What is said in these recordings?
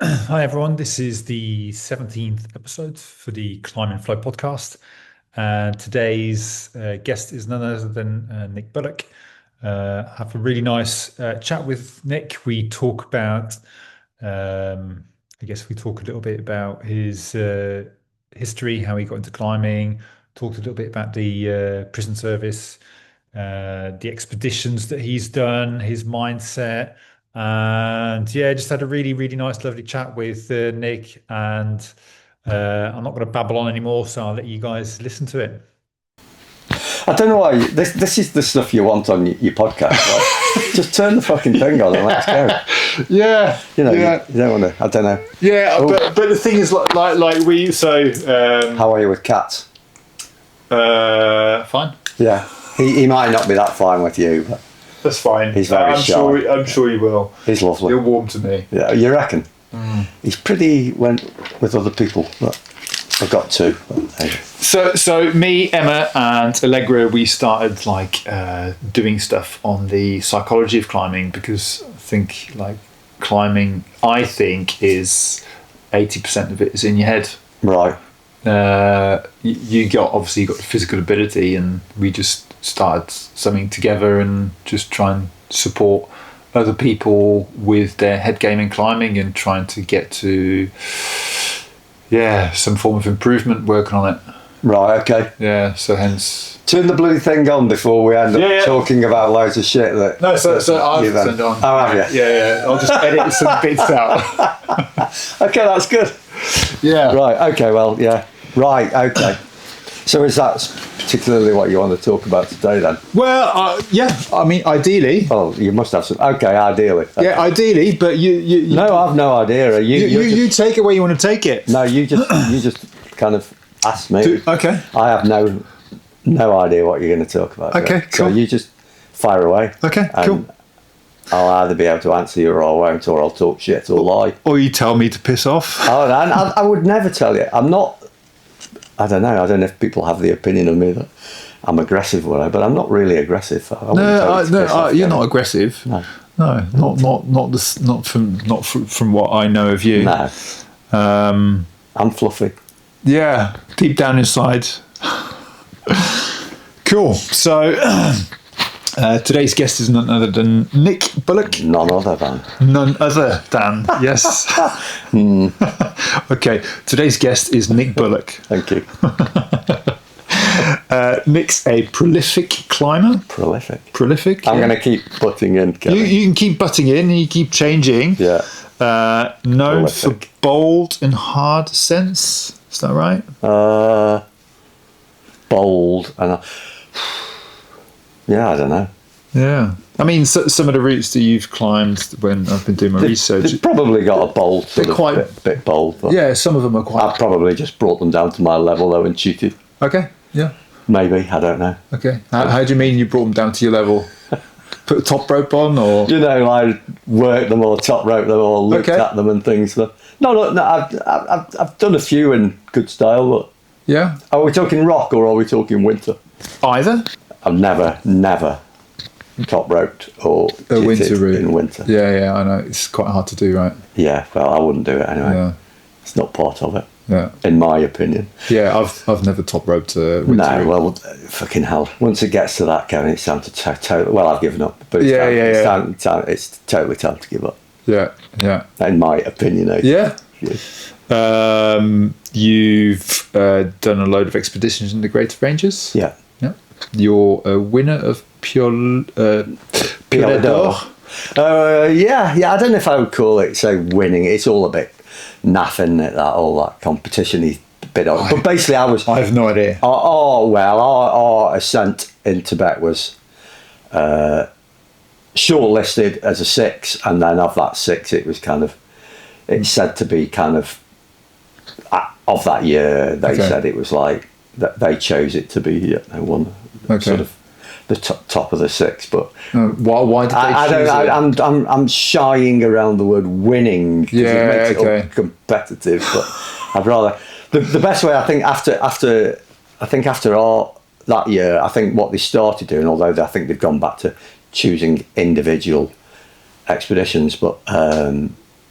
Hi everyone, this is the 17th episode for the Climb and Flow podcast. And today's guest is none other than Nick Bullock. I have a really nice chat with Nick. We talk about, I guess we talk a little bit about his history, how he got into climbing, talked a little bit about the prison service, the expeditions that he's done, his mindset. And yeah, just had a really, really nice, lovely chat with Nick. And I'm not going to babble on anymore, so I'll let you guys listen to it. I don't know why. This is the stuff you want on your podcast. Right? Just turn the fucking thing on and let's go. Yeah, You don't want to. I don't know. yeah. But the thing is, like we How are you with cats? fine. Yeah, he might not be that fine with you, but That's fine. He's very shy. I'm sure he will. he's lovely. He'll warm to me. Yeah, you reckon? He's pretty with other people. But I've got two. But, hey. So me, Emma, and Allegra, we started doing stuff on the psychology of climbing because I think climbing, is 80% of it is in your head. Right. You got the physical ability, and we just started something together and just try and support other people with their head game in climbing and trying to get to some form of improvement, working on it. Right. Okay. Yeah, so hence Turn the bloody thing on before we end up talking about loads of shit that. no, so I've turned it on. Oh, have you? Yeah. I'll just edit some bits out. Okay, that's good. Yeah. Right. Okay. Well. Yeah. Right. Okay. So is that particularly what you want to talk about today then? Well, I mean, ideally. Oh, you must have some. Okay, ideally. Okay. Yeah, ideally, but you No, I've no idea. you take it where you want to take it. No, you just kind of asked me. Okay. I have no idea what you're going to talk about. Okay, So cool. you just fire away. Okay, and cool. I'll either be able to answer you or I won't, or I'll talk shit or lie. Or you tell me to piss off. Oh, I would never tell you. I'm not. I don't know. I don't know if people have the opinion of me that I'm aggressive or whatever, but I'm not really aggressive. I wouldn't tell you to piss off, you're yeah. not aggressive. No. Not from what I know of you. No. I'm fluffy. Yeah, deep down inside. Cool. So today's guest is none other than Nick Bullock. None other than. None other than. Yes. Okay. Today's guest is Nick Bullock. Thank you. Nick's a prolific climber. Prolific. I'm yeah. going to keep butting in, Kevin. You can keep butting in and you keep changing. Yeah. Known Prolific. for bold and hard sense. Is that right? Bold and yeah, I don't know. Yeah. I mean, some of the routes that you've climbed when I've been doing my research. They've probably got a bold, They're quite bit bold. But yeah, some of them are quite. I've probably just brought them down to my level though and cheated. Okay. Yeah. Maybe, I don't know. Okay. How do you mean you brought them down to your level? Put a top rope on, or You know, I worked them or top rope them or looked Okay. at them and things. But no, I've done a few in good style. But yeah, are we talking rock or are we talking winter? either I've never top roped or a winter jitted route in winter. Yeah, I know it's quite hard to do, right? Yeah, well, I wouldn't do it anyway. Yeah, It's not part of it, yeah, in my opinion. yeah. I've never top roped a winter No, route. well, fucking hell. Once it gets to that, Kevin, it's time to totally. Well, I've given up, but it's it's totally time to give up. Yeah, In my opinion, eh? yeah. Yeah. You've done a load of expeditions in the Greater Ranges. Yeah. Yeah. You're a winner of Piolet d'Or. Yeah. I don't know if I would call it winning. It's all a bit naff, isn't it? All that competition-y bit of it. But basically, I have no idea. Our ascent in Tibet was shortlisted as a 6, and then of that 6, it was it's said to be of that year. They said it was like that. They chose it to be one sort of the top of the 6. But why did they choose it? I'm shying around the word winning. 'Cause it makes it all competitive. But I'd rather the best way. I think after that year, I think what they started doing, although I think they've gone back to choosing individual expeditions, but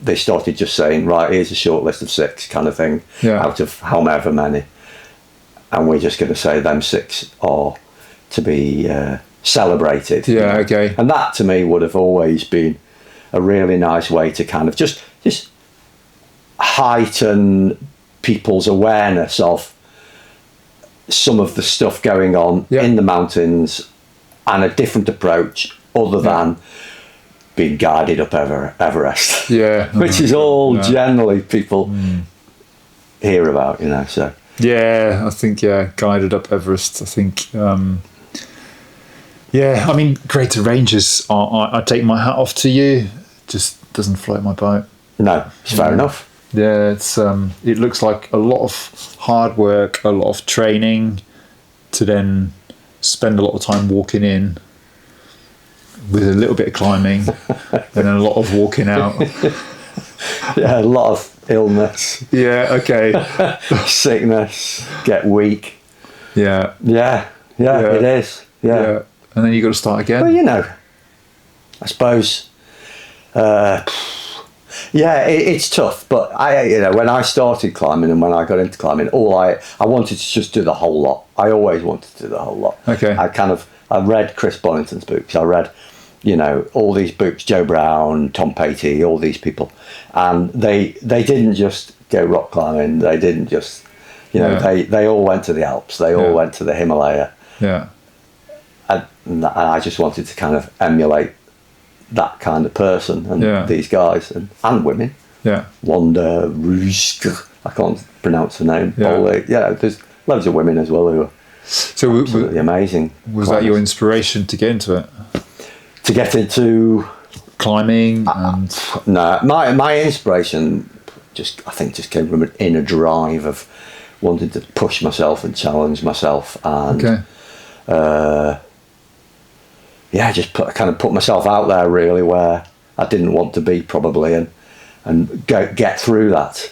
they started just saying, right, here's a short list of 6 kind of thing, out of however many, and we're just going to say them 6 are to be celebrated. Yeah, okay. And that to me would have always been a really nice way to kind of just heighten people's awareness of some of the stuff going on in the mountains, and a different approach other than being guided up Everest. Which is all generally people hear about, you know. So I think guided up Everest. I think I mean, greater ranges. I take my hat off to you. Just doesn't float my boat. No, it's fair enough. Yeah, it's it looks like a lot of hard work, a lot of training, to then spend a lot of time walking in with a little bit of climbing and then a lot of walking out. A lot of illness. Sickness, get weak. It is. And then you got to start again. Well, you know, I suppose it's tough, but when I started climbing and when I got into climbing, I wanted to just do the whole lot. I always wanted to do the whole lot. I read Chris Bonington's books. I read, all these books, Joe Brown, Tom Patey, all these people, and they didn't just go rock climbing. They didn't just, they all went to the Alps. They all went to the Himalaya. And I just wanted to kind of emulate that kind of person and these guys and women. Wanda Rusk, I can't pronounce her name. There's loads of women as well who are absolutely amazing. Was that your inspiration to get into it? To get into climbing? And no, my inspiration just came from an inner drive of wanting to push myself and challenge myself, and just put myself out there really where I didn't want to be probably, and get through that.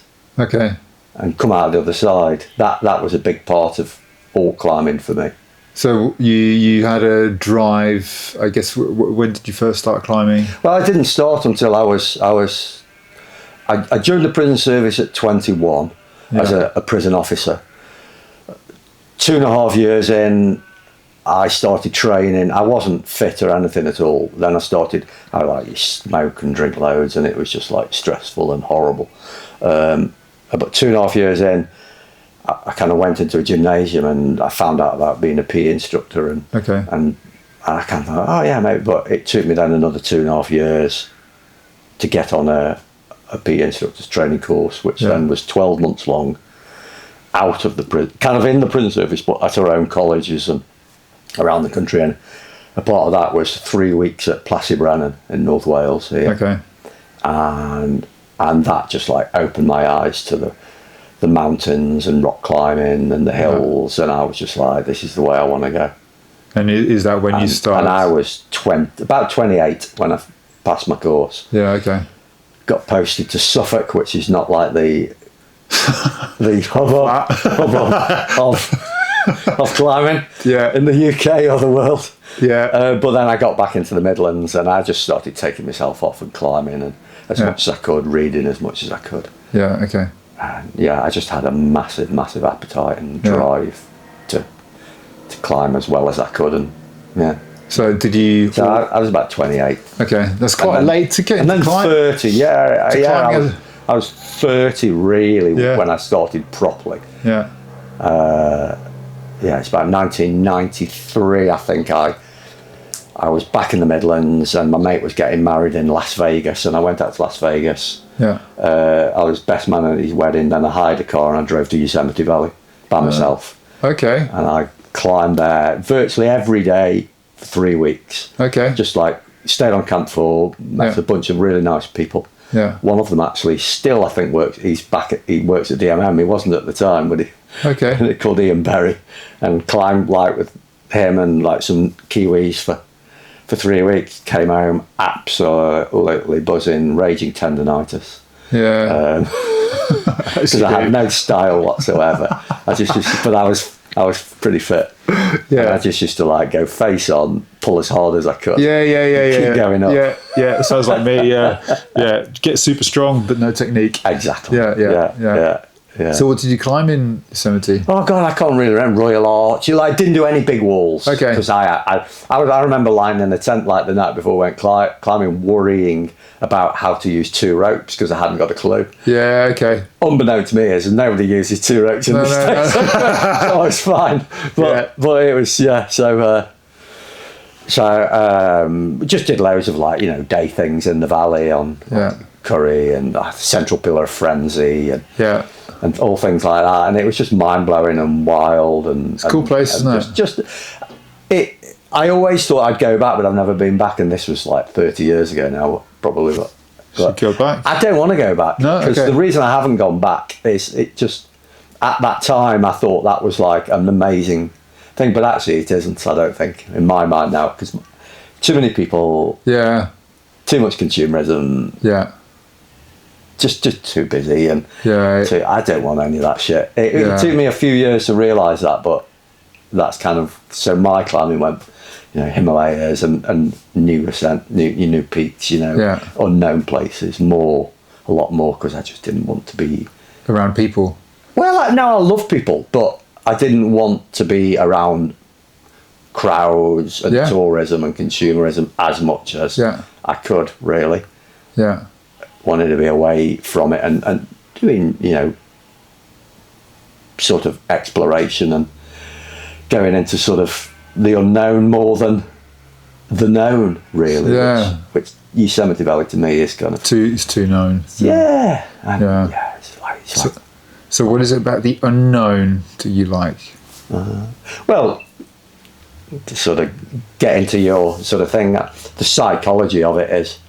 And come out the other side. That was a big part of all climbing for me. So you had a drive, I guess. When did you first start climbing? Well, I didn't start until I joined the prison service at 21 as a prison officer. 2.5 years in, I started training. I wasn't fit or anything at all. Then I smoke and drink loads, and it was just like stressful and horrible. About 2.5 years in, I kind of went into a gymnasium and I found out about being a PE instructor, and I kind of thought, maybe. But it took me then another 2.5 years to get on a PE instructor's training course, which then was 12 months long, out of the prison, kind of in the prison service, but at our own colleges and around the country. And a part of that was 3 weeks at Brennan in North Wales here. And that just opened my eyes to the mountains and rock climbing and the hills, and I was just like, this is the way I want to go. And is that when you started? And I was about 28 when I passed my course. Got posted to Suffolk, which is not like the hubbub of climbing in the UK or the world. But then I got back into the Midlands and I just started taking myself off and climbing, and as much as I could, reading as much as I could. And I just had a massive appetite and drive to climb as well as I could, and So did you? So I was about 28. That's quite late to get. And then climb, 30. I was 30 really when I started properly. It's about 1993, I think. I was back in the Midlands, and my mate was getting married in Las Vegas, and I went out to Las Vegas. I was best man at his wedding. Then I hired a car and I drove to Yosemite Valley by myself. And I climbed there virtually every day for 3 weeks. Just stayed on Camp 4, met a bunch of really nice people. One of them actually still, I think, works. He works at DMM. He wasn't at the time, but he called Ian Berry, and climbed with him and some Kiwis for 3 weeks. Came home absolutely buzzing, raging tendonitis. Because I had no style whatsoever. But I was I was pretty fit. And I just used to like go face on, pull as hard as I could. Keep going up. Yeah. Sounds like me. Yeah. Get super strong, but no technique. Exactly. Yeah. So what did you climb in Yosemite? Oh God, I can't really remember. Royal Arch. You like didn't do any big walls. Okay. Because I remember lying in a tent like the night before I went climbing, worrying about how to use 2 ropes because I hadn't got a clue. Yeah. Okay. Unbeknown to me is nobody uses 2 ropes in the States. So it's fine. But it was So just did loads of like day things in the valley on Curry and Central Pillar of Frenzy and all things like that, and it was just mind blowing and wild and it's a cool place, isn't it? I always thought I'd go back, but I've never been back, and this was like 30 years ago now, probably. But go back. I don't want to go back because the reason I haven't gone back is it just at that time I thought that was like an amazing thing, but actually it isn't. I don't think in my mind now because too many people, too much consumerism, just too busy and I don't want any of that shit. It took me a few years to realise that, but that's kind of so my climbing went, Himalayas and new ascent, new peaks, unknown places, a lot more because I just didn't want to be around people. Well, no, I love people, but I didn't want to be around crowds and tourism and consumerism as much as I could, really. Yeah. Wanted to be away from it and doing, sort of exploration and going into sort of the unknown more than the known, really. Yeah. Which Yosemite Valley to me is kind of... It's too known. Yeah. So what is it about the unknown that you like? Well, to sort of get into your sort of thing, the psychology of it is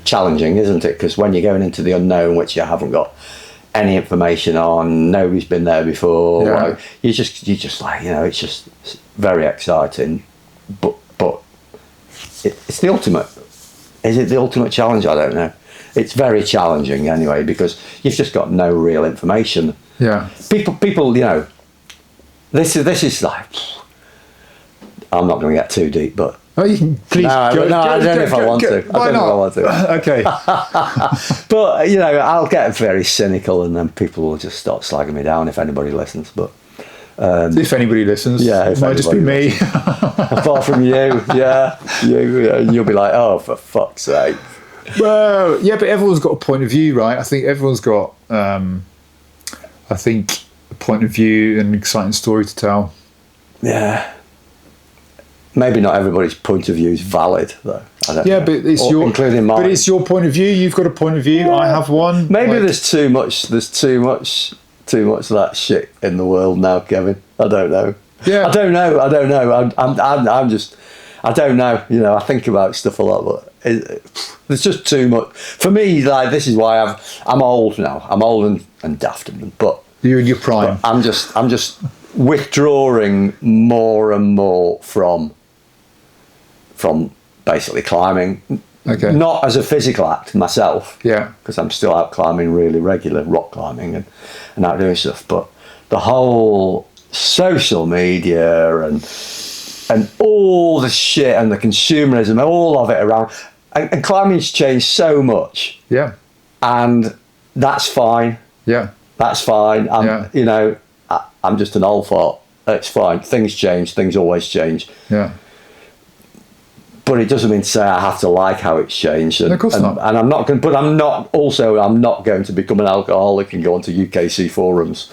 challenging, isn't it? Because when you're going into the unknown, which you haven't got any information on, nobody's been there before, like, you just like, it's just very exciting, but it's the ultimate. Is it the ultimate challenge? I don't know. It's very challenging anyway because you've just got no real information. Yeah. People, this is like, I'm not going to get too deep, but. Oh, you can please. I don't know if I want to. Why not? Okay. But I'll get very cynical, and then people will just start slagging me down if anybody listens. But if anybody listens, it might just be me. Apart from you, you'll be like, oh, for fuck's sake. Well, yeah, but everyone's got a point of view, right? I think everyone's got, a point of view and an exciting story to tell. Yeah. Maybe not everybody's point of view is valid, though. I don't know. But it's including mine. But it's your point of view. You've got a point of view. I have one. Maybe there's too much. There's too much of that shit in the world now, Kevin. I don't know. Yeah. I don't know. I'm just. I don't know. I think about stuff a lot, but there's just too much for me. Like this is why I'm old now. I'm old and daft, but you're in your prime. I'm just withdrawing more and more from basically climbing. Okay. Not as a physical act myself. Yeah. Because I'm still out climbing really regular rock climbing and out doing stuff. But the whole social media and all the shit and the consumerism, all of it around. And climbing's changed so much. Yeah. And that's fine. Yeah. That's fine. I'm just an old fart. It's fine. Things change. Things always change. Yeah. But it doesn't mean to say I have to like how it's changed. And, of course not. And I'm not going. But I'm not going to become an alcoholic and go onto UKC forums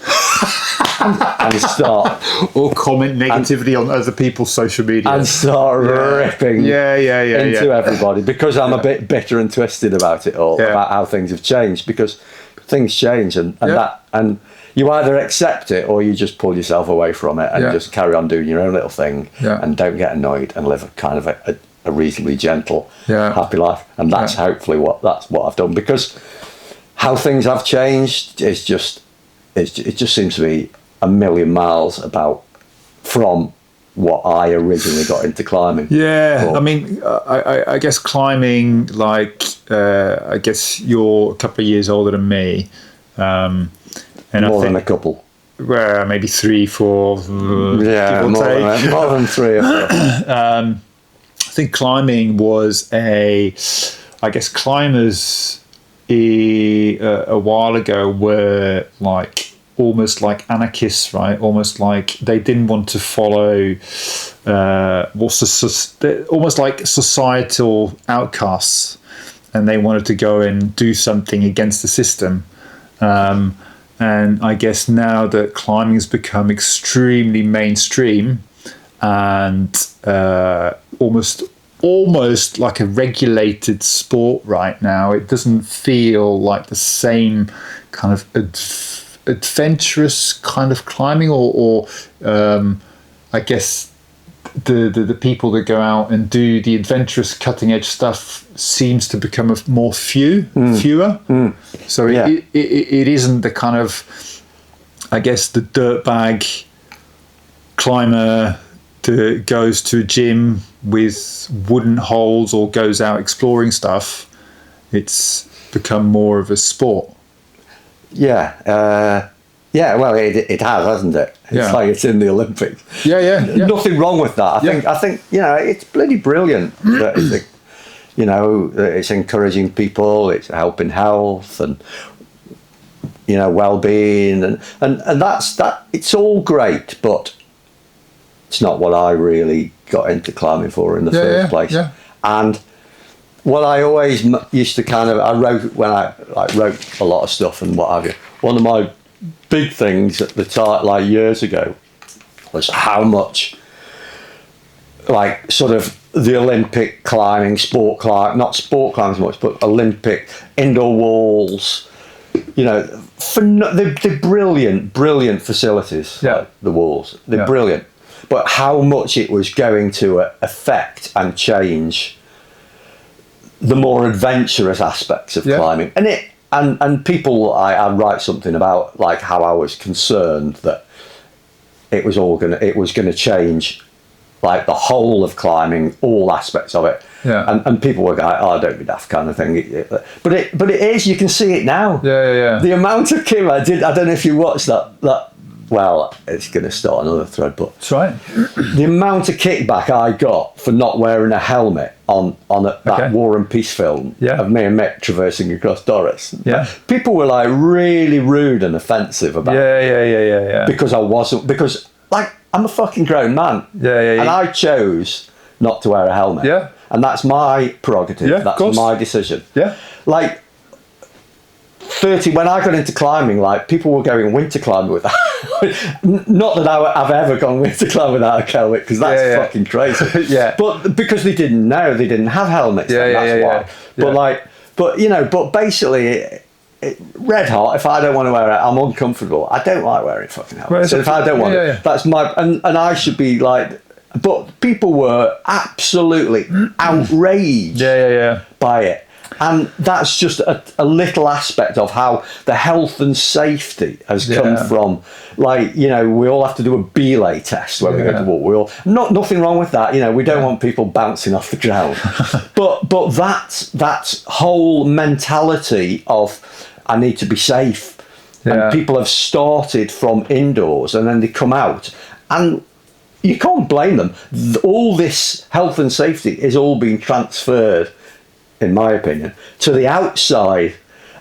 and start or comment negatively on other people's social media and start ripping into everybody because I'm a bit bitter and twisted about it all, about how things have changed, because things change and you either accept it or you just pull yourself away from it and just carry on doing your own little thing and don't get annoyed and live a kind of a reasonably gentle, happy life. And that's hopefully what I've done, because how things have changed is just it just seems to be a million miles from what I originally got into climbing. I mean, I guess climbing, like I guess you're a couple of years older than me, And more I think, than a couple. Well, maybe 3, 4. Yeah, give or take. more than 3 or 4. I think climbing was I guess climbers a while ago were like almost like anarchists, right? Almost like they didn't want to follow almost like societal outcasts, and they wanted to go and do something against the system. And I guess now that climbing has become extremely mainstream and almost like a regulated sport right now, it doesn't feel like the same kind of adventurous kind of climbing, or I guess the people that go out and do the adventurous cutting edge stuff seems to become fewer. So it isn't the kind of, I guess, the dirtbag climber that goes to a gym with wooden holes or goes out exploring stuff. It's become more of a sport. Yeah, well, it has, hasn't it? It's like it's in the Olympics. Yeah. Nothing wrong with that. I think it's bloody brilliant that it's encouraging people, it's helping health and well-being, and that's that. It's all great, but it's not what I really got into climbing for in the first place. Yeah. And what I always used to I wrote when I wrote a lot of stuff and what have you. One of my big things at the time, like years ago, was how much, like, sort of the Olympic climbing, not sport climbing as much, but Olympic indoor walls. They're brilliant facilities. Yeah, like the walls, they're brilliant. But how much it was going to affect and change the more adventurous aspects of climbing, and people, I write something about like how I was concerned that it was gonna change, like the whole of climbing, all aspects of it. Yeah. And people were going, "Oh, don't be daft," kind of thing. But it is. You can see it now. Yeah. The amount of kick I did. I don't know if you watched that. Well, it's going to start another thread, but that's right. The amount of kickback I got for not wearing a helmet on that War and Peace film of me and Mick traversing across Doris. Yeah. People were like really rude and offensive about it. Yeah. Because like I'm a fucking grown man. Yeah. And I chose not to wear a helmet. Yeah. And that's my prerogative. Yeah, that's my decision. Yeah. Like 30, when I got into climbing, like people were going winter climbing with that. Not that I've ever gone winter climbing without a helmet, because that's fucking crazy. But because they didn't know, they didn't have helmets. That's why. But basically, red hot. If I don't want to wear it, I'm uncomfortable. I don't like wearing fucking helmets. So if I don't want it, that's my and I should be like. But people were absolutely outraged by it. And that's just a little aspect of how the health and safety has come from. Like, we all have to do a belay test when we go to walk. Nothing wrong with that. We don't want people bouncing off the ground. but that whole mentality of I need to be safe. And people have started from indoors and then they come out. And you can't blame them. All this health and safety is all being transferred, in my opinion, to the outside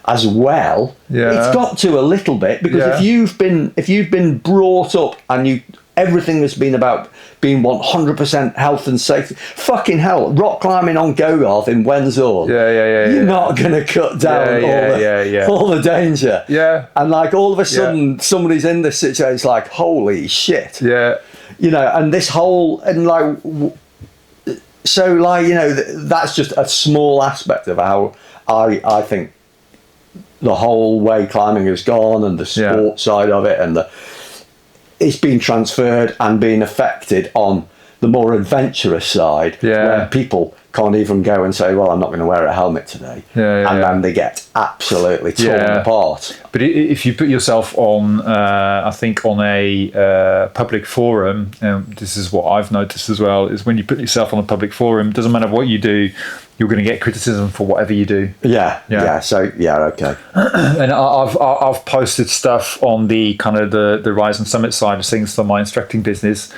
as well. It's got to a little bit, because if you've been brought up and everything has been about being 100% health and safety, fucking hell, rock climbing on Gogarth in Wensor, you're not going to cut down all the danger. And like all of a sudden somebody's in this situation, it's like, holy shit. And this whole, and like, so like, that's just a small aspect of how I think the whole way climbing has gone, and the sport side of it, and it's been transferred and being affected on the more adventurous side, where people can't even go and say, well, I'm not going to wear a helmet today. Then they get absolutely torn apart. But if you put yourself on, I think on a public forum, this is what I've noticed as well, is when you put yourself on a public forum, it doesn't matter what you do, you're going to get criticism for whatever you do. So okay. And I've posted stuff on the kind of the Rise and Summit side of things for my instructing business.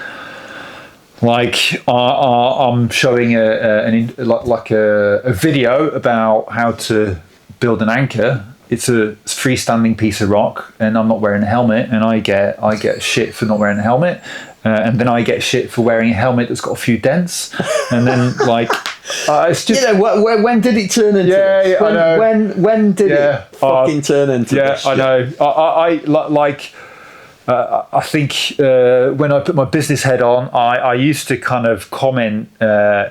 Like I'm showing a video about how to build an anchor. It's a freestanding piece of rock, and I'm not wearing a helmet, and I get shit for not wearing a helmet, and then I get shit for wearing a helmet that's got a few dents, and then it's just when did it turn into? I know. When did it fucking turn into? This I know. I think when I put my business head on, I used to kind of comment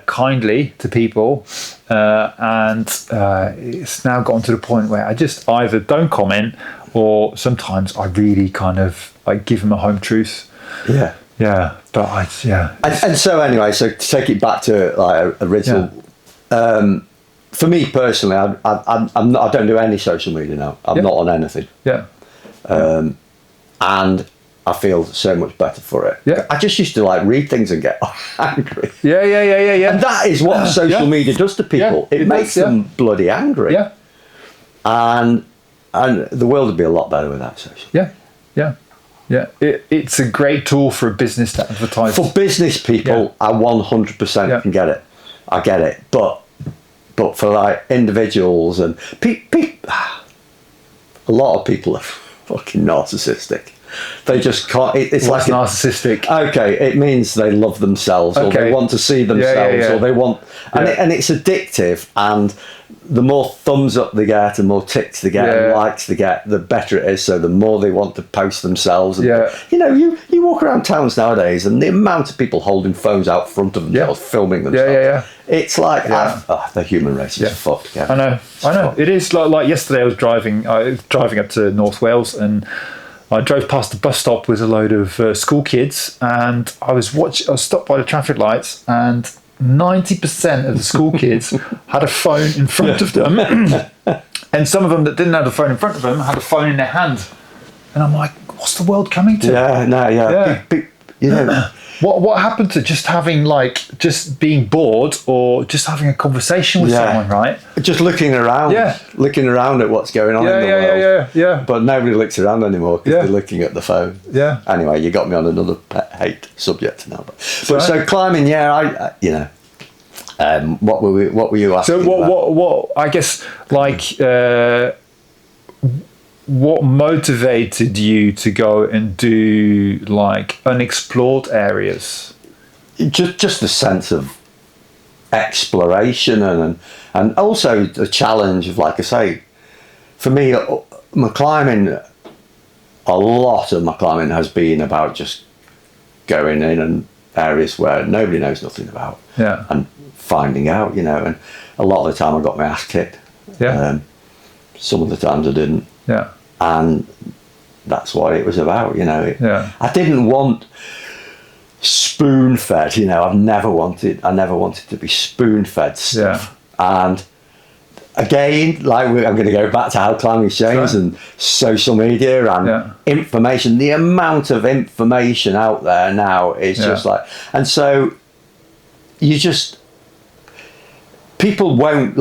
kindly to people, and it's now gotten to the point where I just either don't comment, or sometimes I really kind of give them a home truth. And so anyway, so to take it back to like original. For me personally, I'm not, I don't do any social media now. I'm not on anything. And I feel so much better for it. I just used to read things and get angry. And that is what social media does to people. It makes them bloody angry. And the world would be a lot better without social. It's a great tool for a business to advertise. For business people, I 100% can get it. I get it. But for individuals and a lot of people are fucking narcissistic. They just can't. It's What's narcissistic? Okay, it means they love themselves, or they want to see themselves, or they want, and it's addictive. And the more thumbs up they get, and more ticks they get, and likes they get, the better it is. So the more they want to post themselves. And, you walk around towns nowadays, and the amount of people holding phones out front of themselves, filming themselves. It's like the human race is fucked. I know. It is like yesterday. I was driving up to North Wales, and I drove past the bus stop with a load of school kids, and I was stopped by the traffic lights, and 90% of the school kids had a phone in front of them, and some of them that didn't have the phone in front of them had a phone in their hand, and I'm like, what's the world coming to? What happened to just having just being bored, or just having a conversation with someone, right? Just looking around, looking around at what's going on in the world. But nobody looks around anymore because they're looking at the phone. Anyway, you got me on another pet hate subject now. But so climbing, what were you asking? So what I guess what motivated you to go and do unexplored areas? Just the sense of exploration and also the challenge of, like I say, for me, my climbing, a lot of my climbing has been about just going in and areas where nobody knows nothing about and finding out, and a lot of the time I got my ass kicked. Some of the times I didn't. And that's what it was about, I didn't want spoon-fed, I never wanted to be spoon-fed stuff. And again, I'm going to go back to how climbing's changed and social media and information. The amount of information out there now is just and so people won't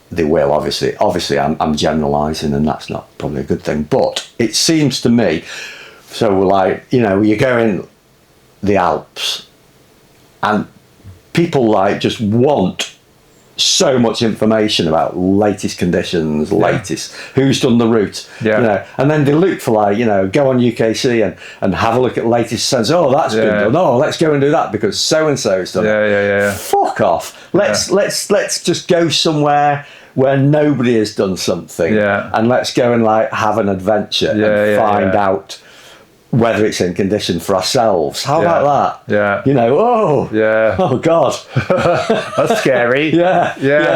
they will, obviously I'm generalising, and that's not probably a good thing, but it seems to me, so you go in the Alps and people just want so much information about latest conditions, latest who's done the route, and then they look for go on UKC and have a look at latest sense. Oh, that's been done. Oh, let's go and do that because so and so's done it. Fuck off. Let's just go somewhere where nobody has done something, and let's go and have an adventure and find out whether it's in condition for ourselves. How Yeah. about that? Yeah. You know, oh God. That's scary. Yeah.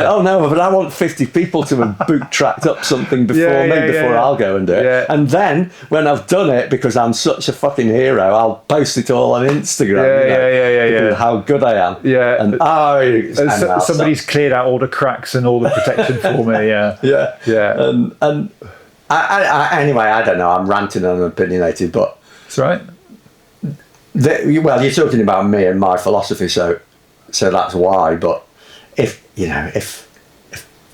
Oh no, but I want 50 people to have boot-tracked up something before I'll go and do it. Yeah. And then when I've done it, because I'm such a fucking hero, I'll post it all on Instagram. Yeah. How good I am. Yeah. And somebody's cleared out all the cracks and all the protection for me. Yeah. Yeah. And anyway, I don't know. I'm ranting and opinionated, but that's right. Well, you're talking about me and my philosophy, so that's why. But if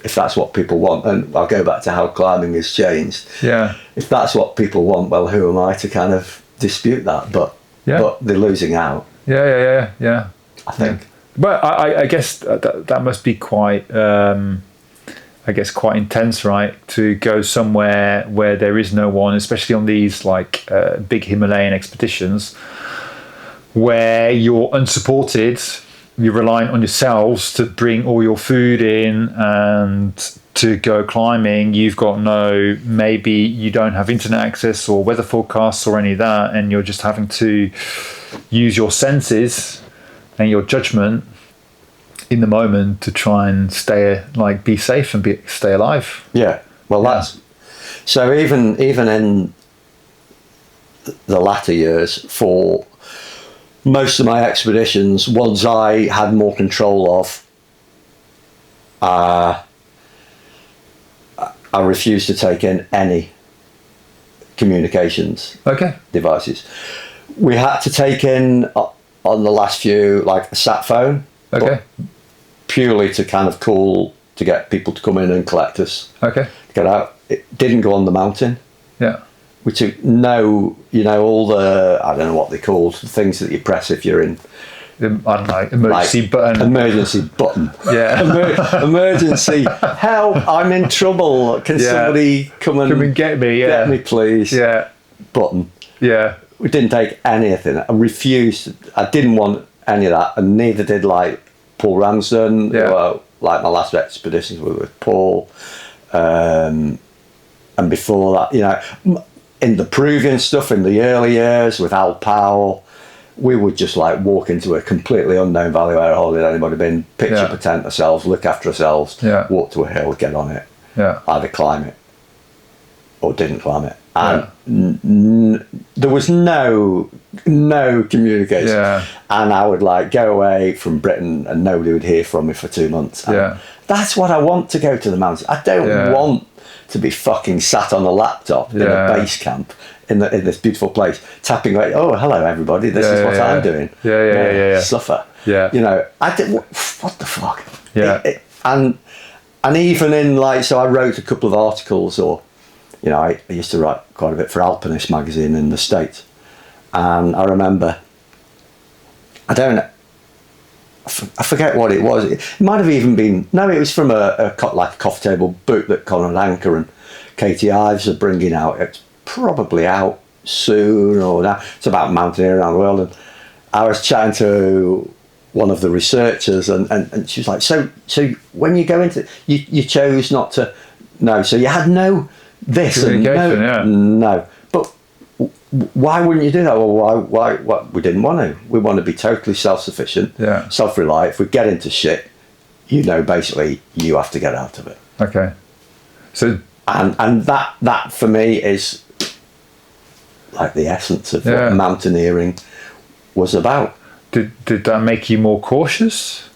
that's what people want, and I'll go back to how climbing has changed. Yeah. If that's what people want, well, who am I to kind of dispute that? But they're losing out. Yeah. I think. But I guess that must be quite. Quite intense, right? To go somewhere where there is no one, especially on these like big Himalayan expeditions, where you're unsupported, you're relying on yourselves to bring all your food in and to go climbing. You've got maybe you don't have internet access or weather forecasts or any of that, and you're just having to use your senses and your judgment in the moment to try and be safe and stay alive. Yeah. Well, that's so. Even in the latter years, for most of my expeditions, ones I had more control of, I refused to take in any communications devices. We had to take in on the last few like a sat phone. Okay. Purely to kind of to get people to come in and collect us. Okay. Get out. It didn't go on the mountain. Yeah. We took all the, I don't know what they're called, the things that you press if you're in. I don't know, emergency button. Emergency button. Yeah. Emergency. Help, I'm in trouble. Can somebody come and get me? Yeah. Get me, please. Yeah. Button. Yeah. We didn't take anything. I refused. I didn't want any of that, and neither did like Paul Ramsden. Yeah. Like my last expeditions were with Paul, and before that, in the Peruvian stuff in the early years with Al Powell, we would just like walk into a completely unknown valley where hardly anybody been, pitch up a tent ourselves, look after ourselves, walk to a hill, get on it, either climb it or didn't climb it, and there was no communication, and I would like go away from Britain and nobody would hear from me for 2 months. That's what I want to go to the mountains. I don't want to be fucking sat on a laptop in a base camp in this beautiful place, tapping away. Oh, hello everybody. This is what I'm doing. Suffer. I did. What the fuck? And even in like, so I wrote a couple of articles, or I used to write quite a bit for Alpinist magazine in the States, and I remember, I forget what it was. It might have even been, it was from a coffee table book that Conrad Anker and Katie Ives are bringing out. It's probably out soon, or now. It's about mountaineering around the world. And I was chatting to one of the researchers, and she was like, so when you go into, you chose not to, so you had no this and no. But why wouldn't you do that? Well, why? We didn't want to. We want to be totally self-sufficient, self-reliant. If we get into shit, basically you have to get out of it. Okay. So and that for me is like the essence of what mountaineering was about. Did that make you more cautious?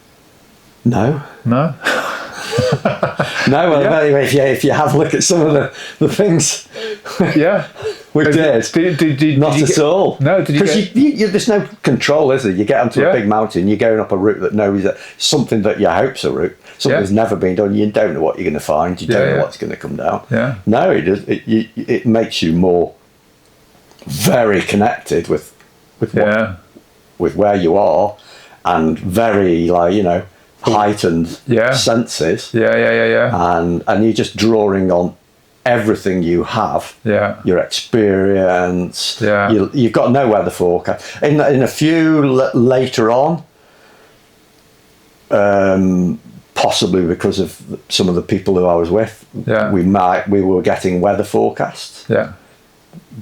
No. No. No, well, if you have a look at some of the things we did, not at all. No, did you? Because there's no control, is there? You get onto a big mountain, you're going up a route that knows that something that you hope's a route, something that's never been done. You don't know what you're going to find. You don't know what's going to come down. Yeah. No, it does. It makes you more very connected with where you are, and very heightened senses. And you're just drawing on everything you have. Your experience. You've got no weather forecast. In a few later on, possibly because of some of the people who I was with, we were getting weather forecasts.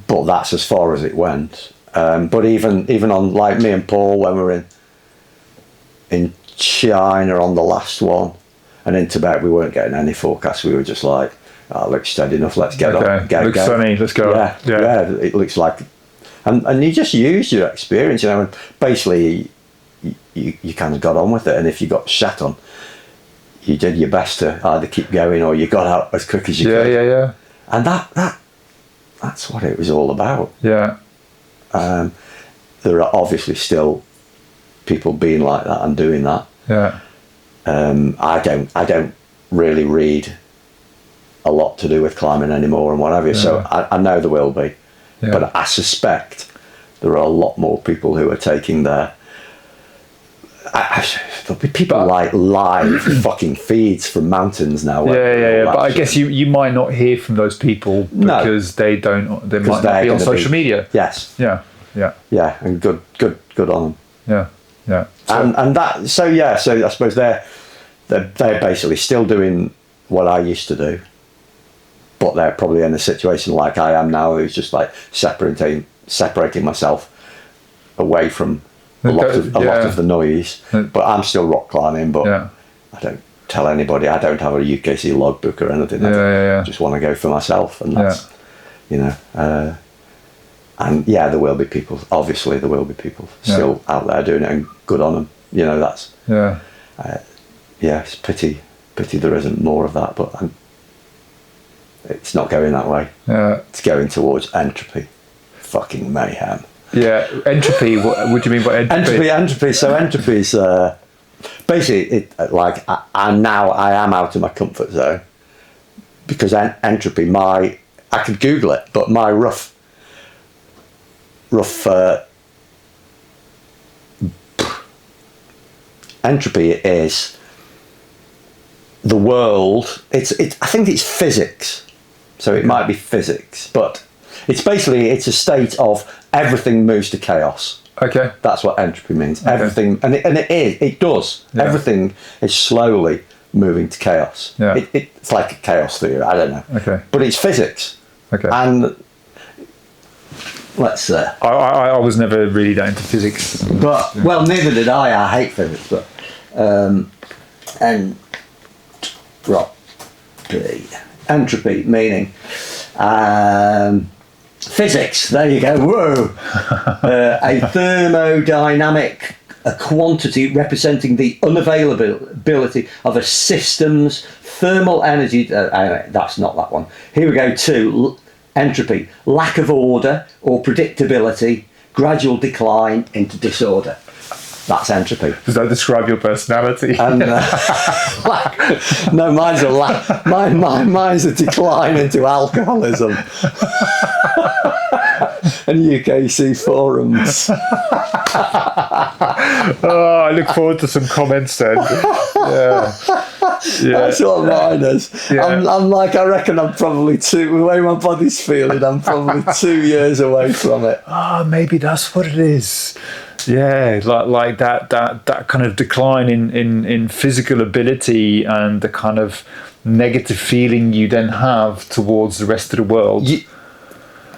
but that's as far as it went. But even on, like, me and Paul, when we were in China on the last one, and in Tibet, we weren't getting any forecasts. We were just like, oh, it looks steady enough, let's get on. Looks sunny, let's go. Yeah, it looks like, and you just use your experience, you know, and basically you kind of got on with it, and if you got shat on, you did your best to either keep going or you got out as quick as you could. Yeah. And that's what it was all about. Yeah. There are obviously still people being like that and doing that. Yeah. I don't really read a lot to do with climbing anymore and whatever. So I know there will be, but I suspect there are a lot more people who are taking their. There'll be people like live fucking feeds from mountains now. Yeah. But I guess you might not hear from those people because they might not be on social media. Yes. Yeah. And good on them. Yeah. And that. So I suppose they're basically still doing what I used to do, but they're probably in a situation like I am now, who's just like separating myself away from a lot of the noise. But I'm still rock climbing, but I don't tell anybody. I don't have a UKC logbook or anything. I just want to go for myself, and that's and there will be people. Obviously, there will be people still out there doing it, and good on them. You know, that's it's pity there isn't more of that, but it's not going that way. It's going towards entropy, fucking mayhem. Yeah, entropy. What do you mean by entropy? Entropy. So entropy's basically I am out of my comfort zone, because entropy. I could Google it, but my rough. Entropy is the world. I think it's physics, so it might be physics, but it's a state of everything moves to chaos. Okay, that's what entropy means. Okay. Everything, and it does. Yeah. Everything is slowly moving to chaos. Yeah. It's like a chaos theory. I don't know. Okay, but it's physics. Okay, and let's. I was never really that into physics, but well, neither did I. I hate physics, but entropy meaning. Physics, there you go, whoa. A thermodynamic, a quantity representing the unavailability of a system's thermal energy. Anyway, that's not that one. Here we go, 2. Entropy, lack of order or predictability, gradual decline into disorder. That's entropy. Does that describe your personality? And, no, mine's mine's a decline into alcoholism. And UKC forums. Oh, I look forward to some comments then. Yeah. That's what mine is. Yeah. I'm like, I reckon I'm probably the way my body's feeling, I'm probably 2 years away from it. Oh, maybe that's what it is. Yeah, like that kind of decline in physical ability and the kind of negative feeling you then have towards the rest of the world.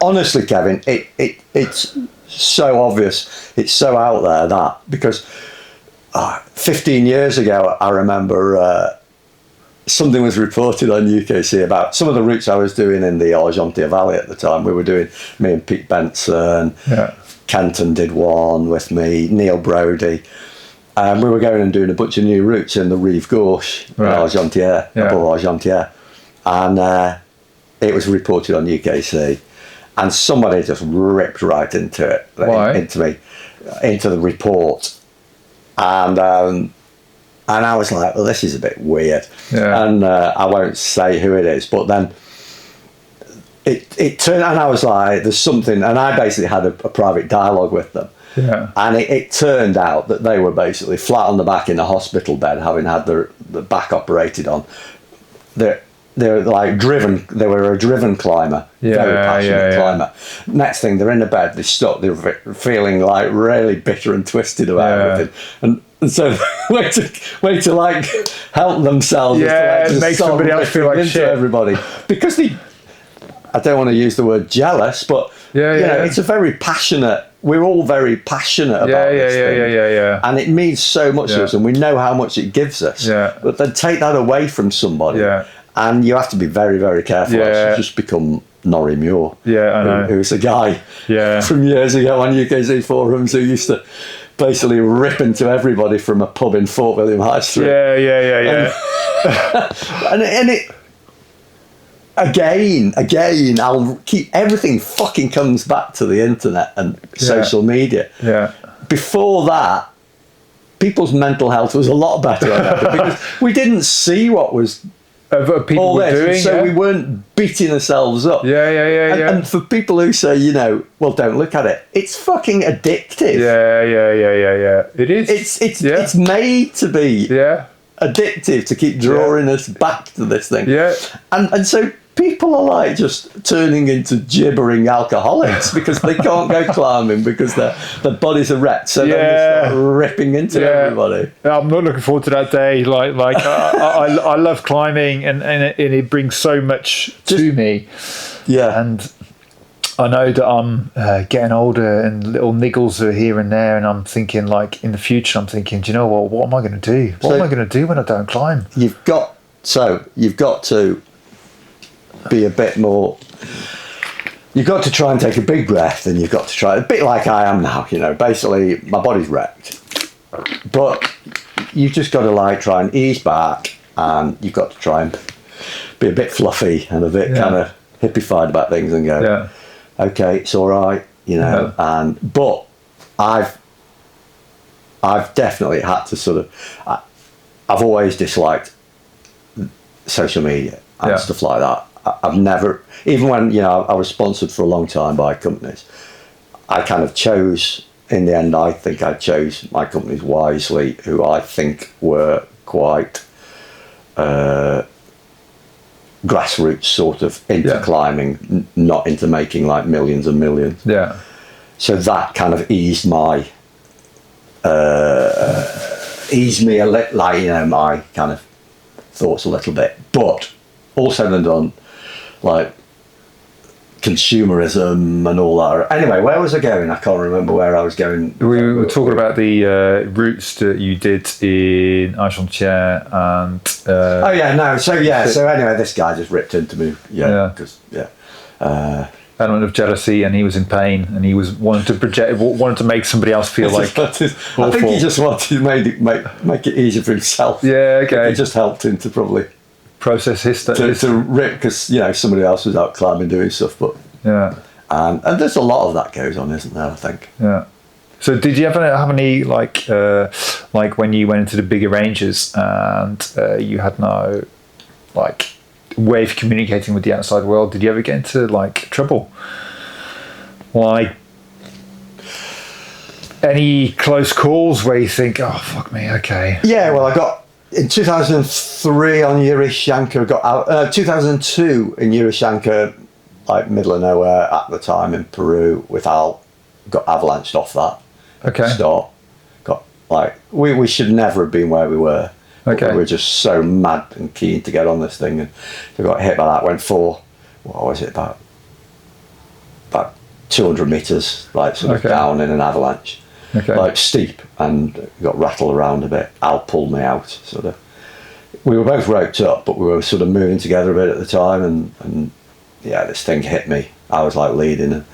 Honestly, Kevin, it's so obvious. It's so out there that because 15 years ago, I remember something was reported on UKC about some of the routes I was doing in the Argentia Valley at the time. We were doing, me and Pete Benson. Yeah. Kenton did one with me, Neil Brodie. We were going and doing a bunch of new routes in the Rive Gauche, Argentière, above Argentière. And it was reported on UKC. And somebody just ripped right into it. Why? Into the report. And I was like, well, this is a bit weird. Yeah. And I won't say who it is, but then it turned, and I was like, there's something, and I basically had a private dialogue with them. Yeah. And it turned out that they were basically flat on the back in a hospital bed, having had their back operated on. They're like driven. They were a driven climber, very passionate climber. Next thing, they're in the bed. They're stuck. They're feeling like really bitter and twisted about everything. And so way to like help themselves. Yeah, is to, like, make somebody else feel like shit. Everybody, because I don't want to use the word jealous, but it's a very passionate. We're all very passionate about this thing. Yeah. And it means so much to us, and we know how much it gives us. Yeah. But then take that away from somebody, Yeah. and you have to be very, very careful. Yeah. It's just become Norrie Muir. Yeah, I know. Who's a guy from years ago on UKZ forums who used to basically rip into everybody from a pub in Fort William High Street. Yeah. And it again, I'll keep everything fucking comes back to the internet and social media. Yeah. Before that, people's mental health was a lot better because we didn't see what was People all were this, doing, so we weren't beating ourselves up. Yeah. And for people who say, well, don't look at it, it's fucking addictive. Yeah. It is. It's made to be addictive, to keep drawing us back to this thing. Yeah. And so people are like just turning into gibbering alcoholics because they can't go climbing because their bodies are wrecked. So then they start ripping into everybody. I'm not looking forward to that day. I love climbing and it brings so much to me. Yeah. And I know that I'm getting older and little niggles are here and there, and I'm thinking in the future, do you know what am I going to do? What am I going to do when I don't climb? You've got to be a bit more. You've got to try and take a big breath, and you've got to try a bit like I am now. Basically my body's wrecked, but you've just got to try and ease back, and you've got to try and be a bit fluffy and a bit kind of hippified about things, and go, okay, it's all right, but I've definitely had to sort of. I've always disliked social media and stuff like that. I've never, even when I was sponsored for a long time by companies, I kind of chose. In the end, I think I chose my companies wisely, who I think were quite grassroots sort of into climbing, not into making millions and millions. Yeah. So that kind of eased me a little, my kind of thoughts a little bit. But all said and done, consumerism and all that. Anyway, where was I going? I can't remember where I was going. We were talking about the routes that you did in Argentière and... So anyway, this guy just ripped into me. Element of jealousy, and he was in pain, and he was wanted to make somebody else feel like awful. I think he just wanted to make it easier for himself. Yeah, okay. It just helped him to probably process his stuff to rip, because somebody else was out climbing doing stuff, but and there's a lot of that goes on, isn't there? I think. Yeah. So did you ever have any like when you went into the bigger ranges and you had no way of communicating with the outside world? Did you ever get into trouble? Any close calls where you think, oh fuck me, okay? Yeah, well, I got in 2003 on Yurishanka, got out 2002 in Yurishanka, middle of nowhere at the time in Peru with Al, got avalanched off that. Okay. Start. Got we should never have been where we were. Okay. We were just so mad and keen to get on this thing, and we got hit by that. Went for about 200 meters, sort of down in an avalanche, steep, and got rattled around a bit. Al pulled me out, sort of. We were both roped up, but we were sort of moving together a bit at the time, and this thing hit me. I was leading, and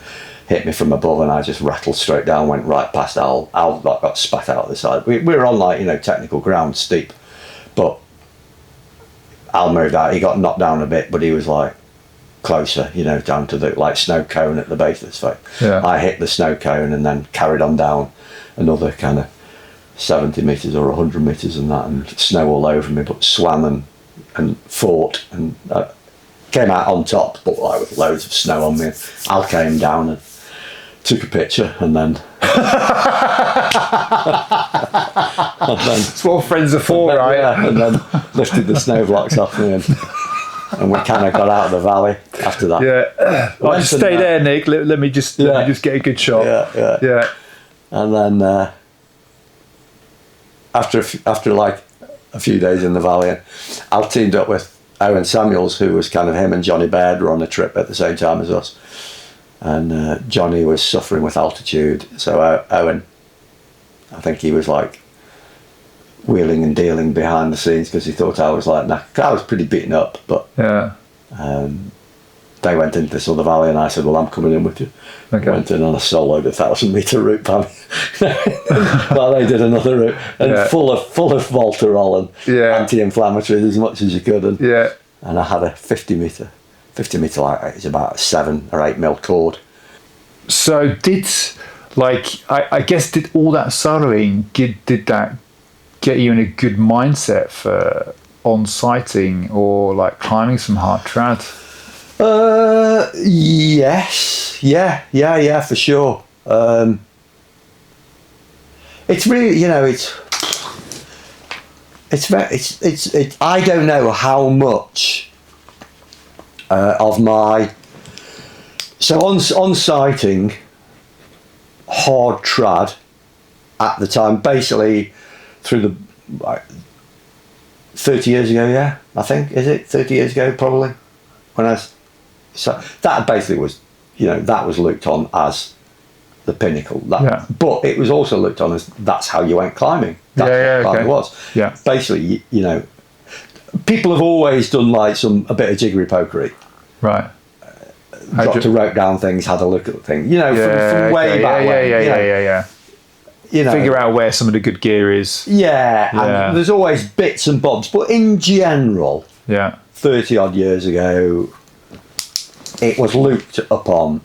hit me from above, and I just rattled straight down, went right past Al. Al got spat out the side. We were on technical ground, steep. But Al moved out. He got knocked down a bit, but he was closer, down to the snow cone at the base of this thing. Yeah. I hit the snow cone and then carried on down another kind of 70 metres or 100 metres and that, and snow all over me, but swam and fought and came out on top, but with loads of snow on me. Al came down and took a picture, and then that's what friends are for, right? Yeah, and then lifted the snow blocks off me, and we kind of got out of the valley after that. Yeah, just stay there, Nick. Let me just get a good shot. Yeah. And then after a few days in the valley, I teamed up with Owen Samuels, who was kind of him and Johnny Baird were on a trip at the same time as us. And Johnny was suffering with altitude. So Owen, I think he was like wheeling and dealing behind the scenes because he thought I was like, nah, I was pretty beaten up. But they went into this other valley and I said, well, I'm coming in with you. Okay. Went in on a soloed 1,000-metre route, Pam. Well, they did another route and full of Voltarol and anti-inflammatories as much as you could. And I had a 50 metre like it's about a 7 or 8 mil cord. So I guess did all that soloing, did that get you in a good mindset for on-sighting or like climbing some hard trad? Yes. Yeah, for sure. It's really, it's I don't know how much of my, so on sighting hard trad at the time, basically through the 30 years ago, I think, is it 30 years ago probably, when so that basically was, that was looked on as the pinnacle. But it was also looked on as that's how you went climbing. That's what climbing was. Yeah. Basically, people have always done like a bit of jiggery pokery. Right. Dropped a rope down things, had a look at things. From way back when. Yeah. Figure out where some of the good gear is. Yeah. And there's always bits and bobs, but in general, 30 odd years ago, it was looked upon,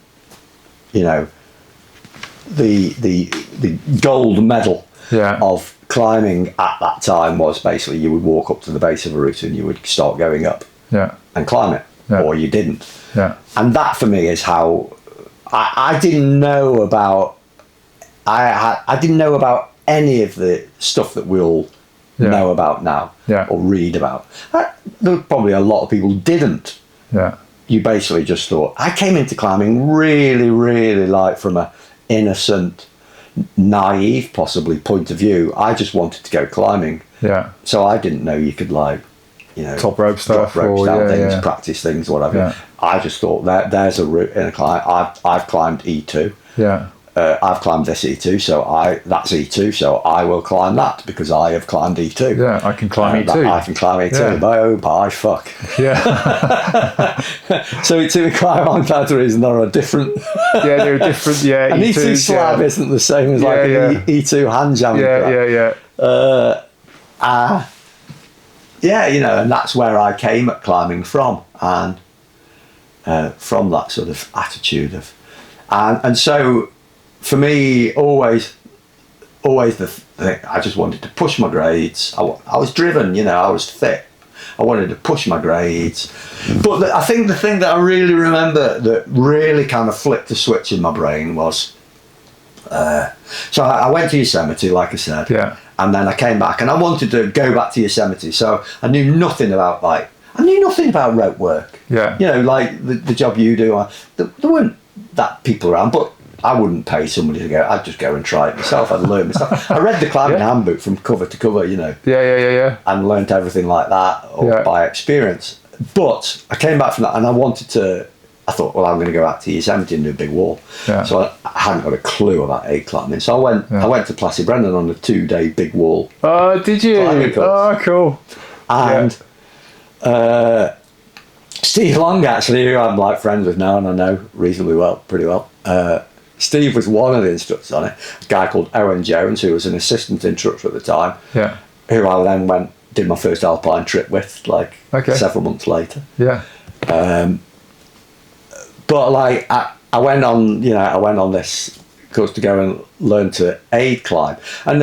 the gold medal of climbing at that time was basically you would walk up to the base of a route and you would start going up and climb it, or you didn't. And that for me is how I didn't know about. I didn't know about any of the stuff that we all know about now or read about. There were probably a lot of people who didn't. You basically just thought, I came into climbing really, really like from a innocent, naive possibly point of view. I just wanted to go climbing. So I didn't know you could top rope stuff, drop ropes down things, practice things, whatever. I just thought there's a route in a climb. I've climbed E2. I've climbed this E2, so that's E2, so I will climb that because I have climbed E2. Yeah, I can climb E2. I can climb E2. Oh, bye, fuck. So E2 climb on that reason they're a different. They're different. An E2 slab isn't the same as an E2 hand jam. And that's where I came at climbing from, and from that sort of attitude of, and so. For me, always the thing, I just wanted to push my grades. I was driven, I was fit. I wanted to push my grades. But I think the thing that I really remember that really kind of flipped a switch in my brain was, so I went to Yosemite, like I said, and then I came back and I wanted to go back to Yosemite. So I knew nothing about rope work. Like the job you do. There weren't that people around, but I wouldn't pay somebody to go. I'd just go and try it myself. I'd learn myself. I read the climbing handbook from cover to cover, and learnt everything like that by experience. But I came back from that, and I thought, well, I'm going to go out to Yosemite and do a big wall. So I hadn't got a clue about egg climbing. So I went to Placid Brennan on a 2-day big wall. Oh, did you? Oh, cool. And Steve Long, actually, who I'm like friends with now, and I know reasonably well, pretty well. Steve was one of the instructors on it. A guy called Owen Jones, who was an assistant instructor at the time. Who I then did my first alpine trip with, several months later. But like I went on this course to go and learn to aid climb, and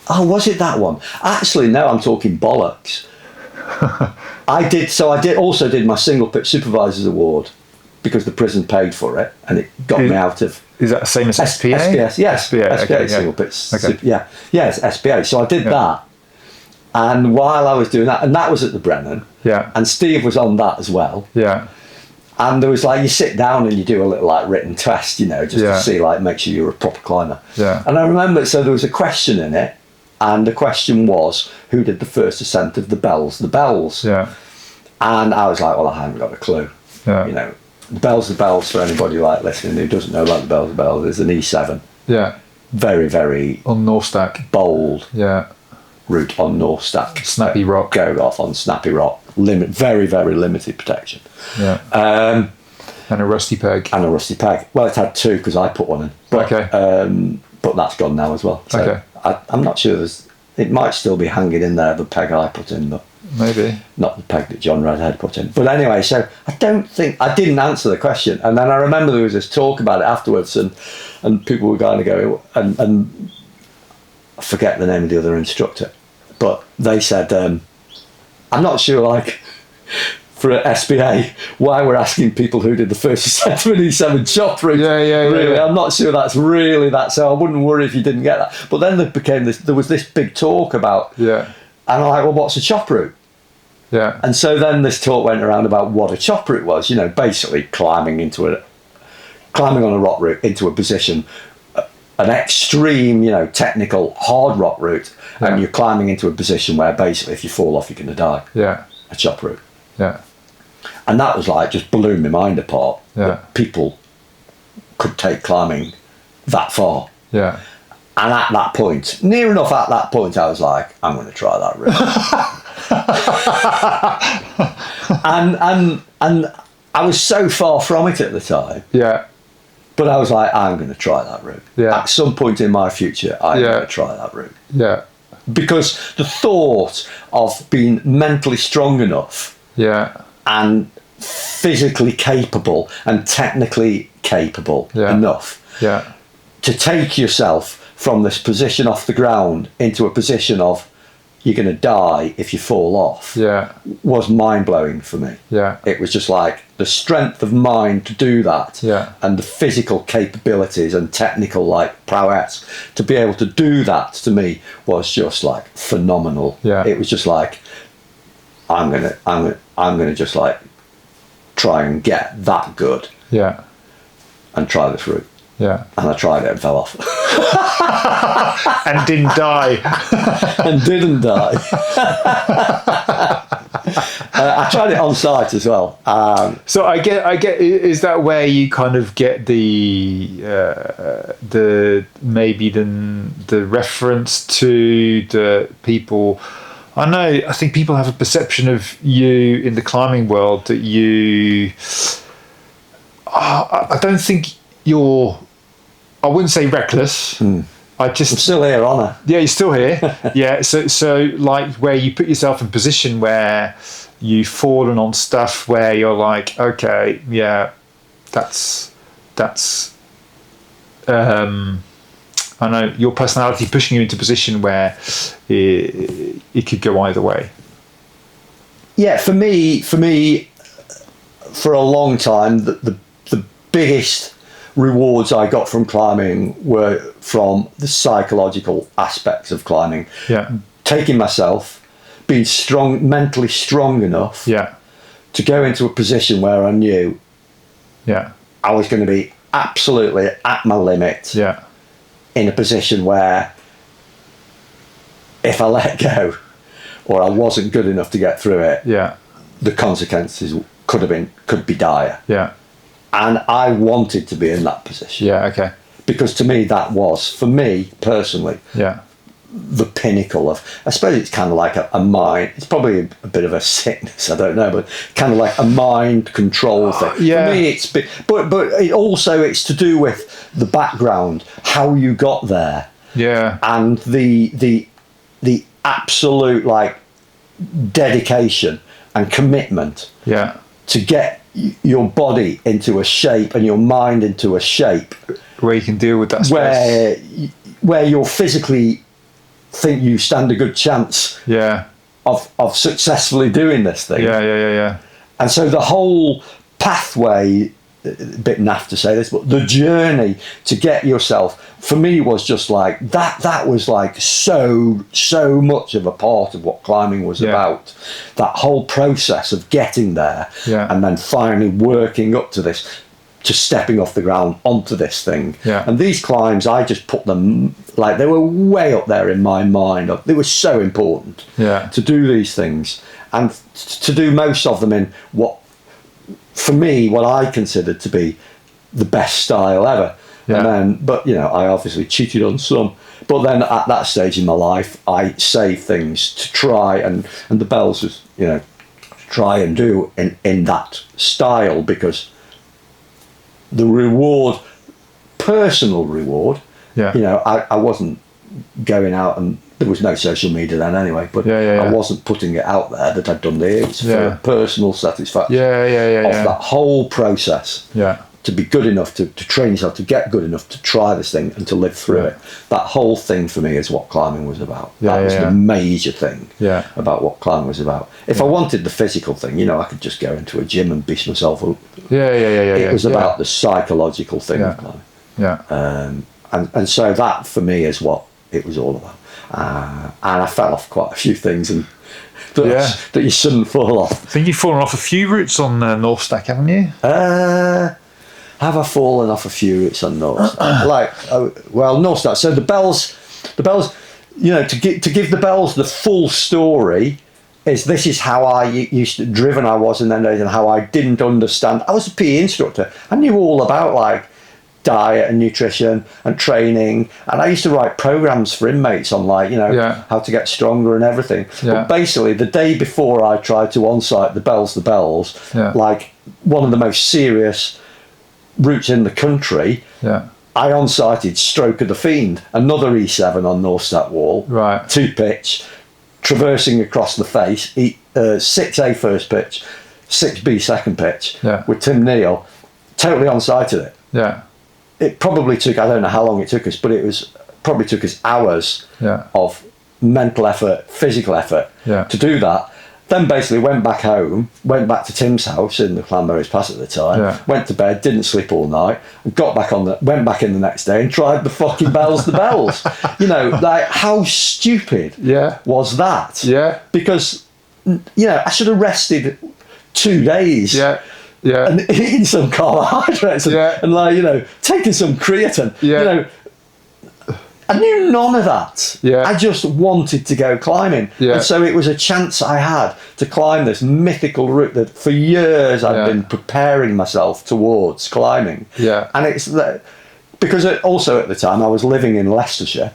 was it that one? Actually, no, I'm talking bollocks. I did my single pitch supervisor's award because the prison paid for it, and it got me out of. Is that the same as SPA? SPS, yes. SPA, single pitch. Yes, SPA. So I did that, and while I was doing that, and that was at the Brennan. And Steve was on that as well. And there was you sit down and you do a little written test, just to see make sure you're a proper climber. And I remember, so there was a question in it, and the question was, who did the first ascent of the bells? The bells. Yeah. And I was like, well, I haven't got a clue. Yeah. You know, the bells, for anybody like listening who doesn't know about the bells, is an E7. Yeah. Very, very On North Stack. bold Yeah. route on North Stack. Snappy rock. Go off on Snappy Rock. Very, very limited protection. Yeah. And a rusty peg. And a rusty peg. Well, it's had two because I put one in. But, Okay. But that's gone now as well. So Okay. I'm not sure it might still be hanging in there, the peg I put in, but Maybe. not the peg that John Redhead put in. But anyway, so I didn't answer the question. And then I remember there was this talk about it afterwards, and people were going to go, and I forget the name of the other instructor, but they said, I'm not sure, like, for an SBA, why we're asking people who did the first ascent of an E7 chop route. Yeah. Really, I'm not sure that's really that. So I wouldn't worry if you didn't get that. But then there was this big talk about, Yeah. and I'm like, well, what's a chop route? Yeah. And so then this talk went around about what a chop route was. You know, basically climbing on a rock route into a position, an extreme, you know, technical hard rock route, Yeah. and you're climbing into a position where basically if you fall off, you're going to die. Yeah. A chop route. Yeah. And that was like just blew my mind apart. Yeah. That people could take climbing that far. Yeah. And at that point, near enough at that point, I was like, I'm going to try that route. and I was so far from it at the time. Yeah. But I was like, I'm going to try that route. Yeah. At some point in my future, I'm Yeah. going to try that route. Yeah. Because the thought of being mentally strong enough Yeah. and physically capable and technically capable Yeah. enough Yeah. to take yourself from this position off the ground into a position of you're going to die if you fall off Yeah. was mind-blowing for me. Yeah. It was just like the strength of mind to do that, Yeah. and the physical capabilities and technical like prowess to be able to do that, to me was just like phenomenal. Yeah. It was just like I'm gonna just like try and get that good Yeah. and try this route. Yeah. And I tried it and fell off And didn't die. and didn't die. I tried it on site as well. So I get. Is that where you kind of get the maybe the reference to the people? I think people have a perception of you in the climbing world that you. I don't think you're. I wouldn't say reckless. I just. I'm still here, aren't I? Yeah, you're still here. Yeah, so like where you put yourself in a position where you've fallen on stuff where you're like, okay, yeah, that's I know your personality pushing you into a position where it could go either way. Yeah, for me, for a long time, the biggest rewards I got from climbing were from the psychological aspects of climbing. Yeah. Taking myself, being mentally strong enough Yeah. to go into a position where I knew Yeah. I was going to be absolutely at my limit, Yeah. in a position where if I let go or I wasn't good enough to get through it, Yeah. the consequences could be dire. Yeah. And I wanted to be in that position. Yeah. Okay. Because to me, that was, for me personally, Yeah. the pinnacle of, I suppose it's kind of like a mind, it's probably a bit of a sickness, I don't know, but kind of like a mind control thing. Yeah. For me, but it also, it's to do with the background, how you got there, Yeah. and the absolute like dedication and commitment Yeah. to get your body into a shape and your mind into a shape Where you can deal with that stress. where you'll physically think you stand a good chance Yeah. of successfully doing this thing. Yeah. Yeah. Yeah. Yeah. And so the whole pathway, a bit naff to say this, but the journey to get yourself, for me, was just like that was like so much of a part of what climbing was Yeah. about. That whole process of getting there, Yeah. and then finally working up to this to stepping off the ground onto this thing. Yeah. And these climbs, I just put them, like, they were way up there in my mind. They were so important to do these things, and to do most of them in what, for me, what I considered to be the best style ever. And then, but you know, I obviously cheated on some. But then at that stage in my life, I saved things to try, and the bells was, you know, try and do in that style, because the reward, personal reward, you know, I wasn't going out, and there was no social media then anyway, but I wasn't putting it out there that I'd done this. It was for personal satisfaction of that whole process. To be good enough to train yourself, to get good enough to try this thing and to live through it. That whole thing for me is what climbing was about. That was the major thing about what climbing was about. If I wanted the physical thing, you know, I could just go into a gym and beat myself up. It was about the psychological thing of climbing. And so that for me is what it was all about. And I fell off quite a few things, and that you shouldn't fall off. I think you've fallen off a few routes on North Stack, haven't you? Have I fallen off a few routes on North Stack? North Stack. So the bells, you know, to give the bells the full story, this is how I used to driven I was in them days, and how I didn't understand. I was a PE instructor. I knew all about like diet and nutrition and training, and I used to write programs for inmates on, like, you know, how to get stronger and everything. But basically, the day before I tried to on-site the bells, like one of the most serious routes in the country, I on-sited Stroke of the Fiend, another E7 on North Stack Wall, 2 pitch, traversing across the face, 6A first pitch, 6B second pitch, with Tim Neal, totally on-sited it. It probably took, I don't know how long it took us, but probably took us hours of mental effort, physical effort to do that. Then basically went back home, went back to Tim's house in the Clanberries Pass at the time, went to bed, didn't sleep all night, and went back in the next day and tried the fucking bells. You know, like, how stupid was that? Because, you know, I should have rested 2 days. And eating some carbohydrates and like, you know, taking some creatine. You know, I knew none of that. I just wanted to go climbing. And so it was a chance I had to climb this mythical route that for years I'd been preparing myself towards climbing. And it's that, because also at the time I was living in Leicestershire.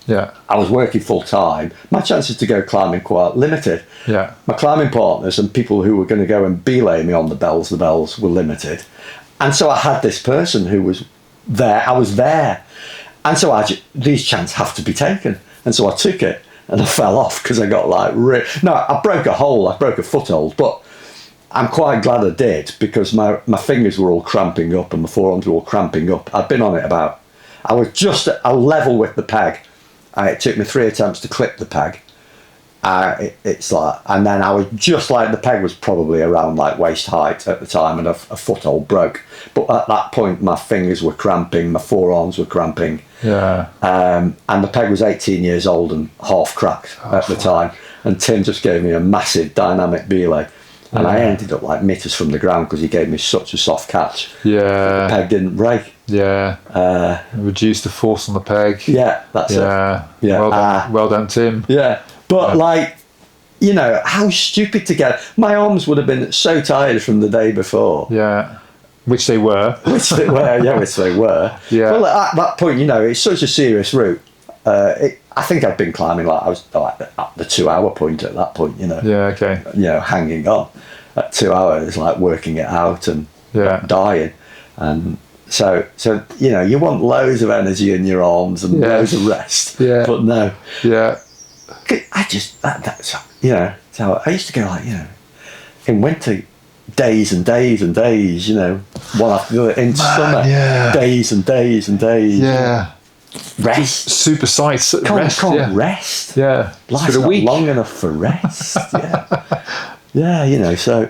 I was working full time. My chances to go climbing quite limited. My climbing partners and people who were going to go and belay me on the bells were limited. And so I had this person who was there. I was there. And so these chances have to be taken. And so I took it, and I fell off because I got like... I broke a foothold, but I'm quite glad I did, because my fingers were all cramping up and my forearms were all cramping up. I'd been on it I was just at a level with the peg. It took me 3 attempts to clip the peg. It's like, and then I was just like, the peg was probably around like waist height at the time, and a foothold broke. But at that point, my fingers were cramping, my forearms were cramping. And the peg was 18 years old and half cracked at the time. And Tim just gave me a massive dynamic belay. And I ended up like meters from the ground because he gave me such a soft catch. The peg didn't break. Reduce the force on the peg. That's it. Well done, Tim. But like, you know, how stupid to get... My arms would have been so tired from the day before. Which they were. Which they were. Well, at that point, you know, it's such a serious route. I think I'd been climbing, like, I was like at the 2 hour point at that point, you know. You know, hanging on at 2 hours, like working it out and dying. And so, you know, you want loads of energy in your arms and loads of rest. But no. I just, that's, you know, so I used to go like, you know, in winter, days and days and days, you know, one after the other. In summer, days and days and days. Rest. Super sights. Can't rest. Life's not long enough for rest. You know, so,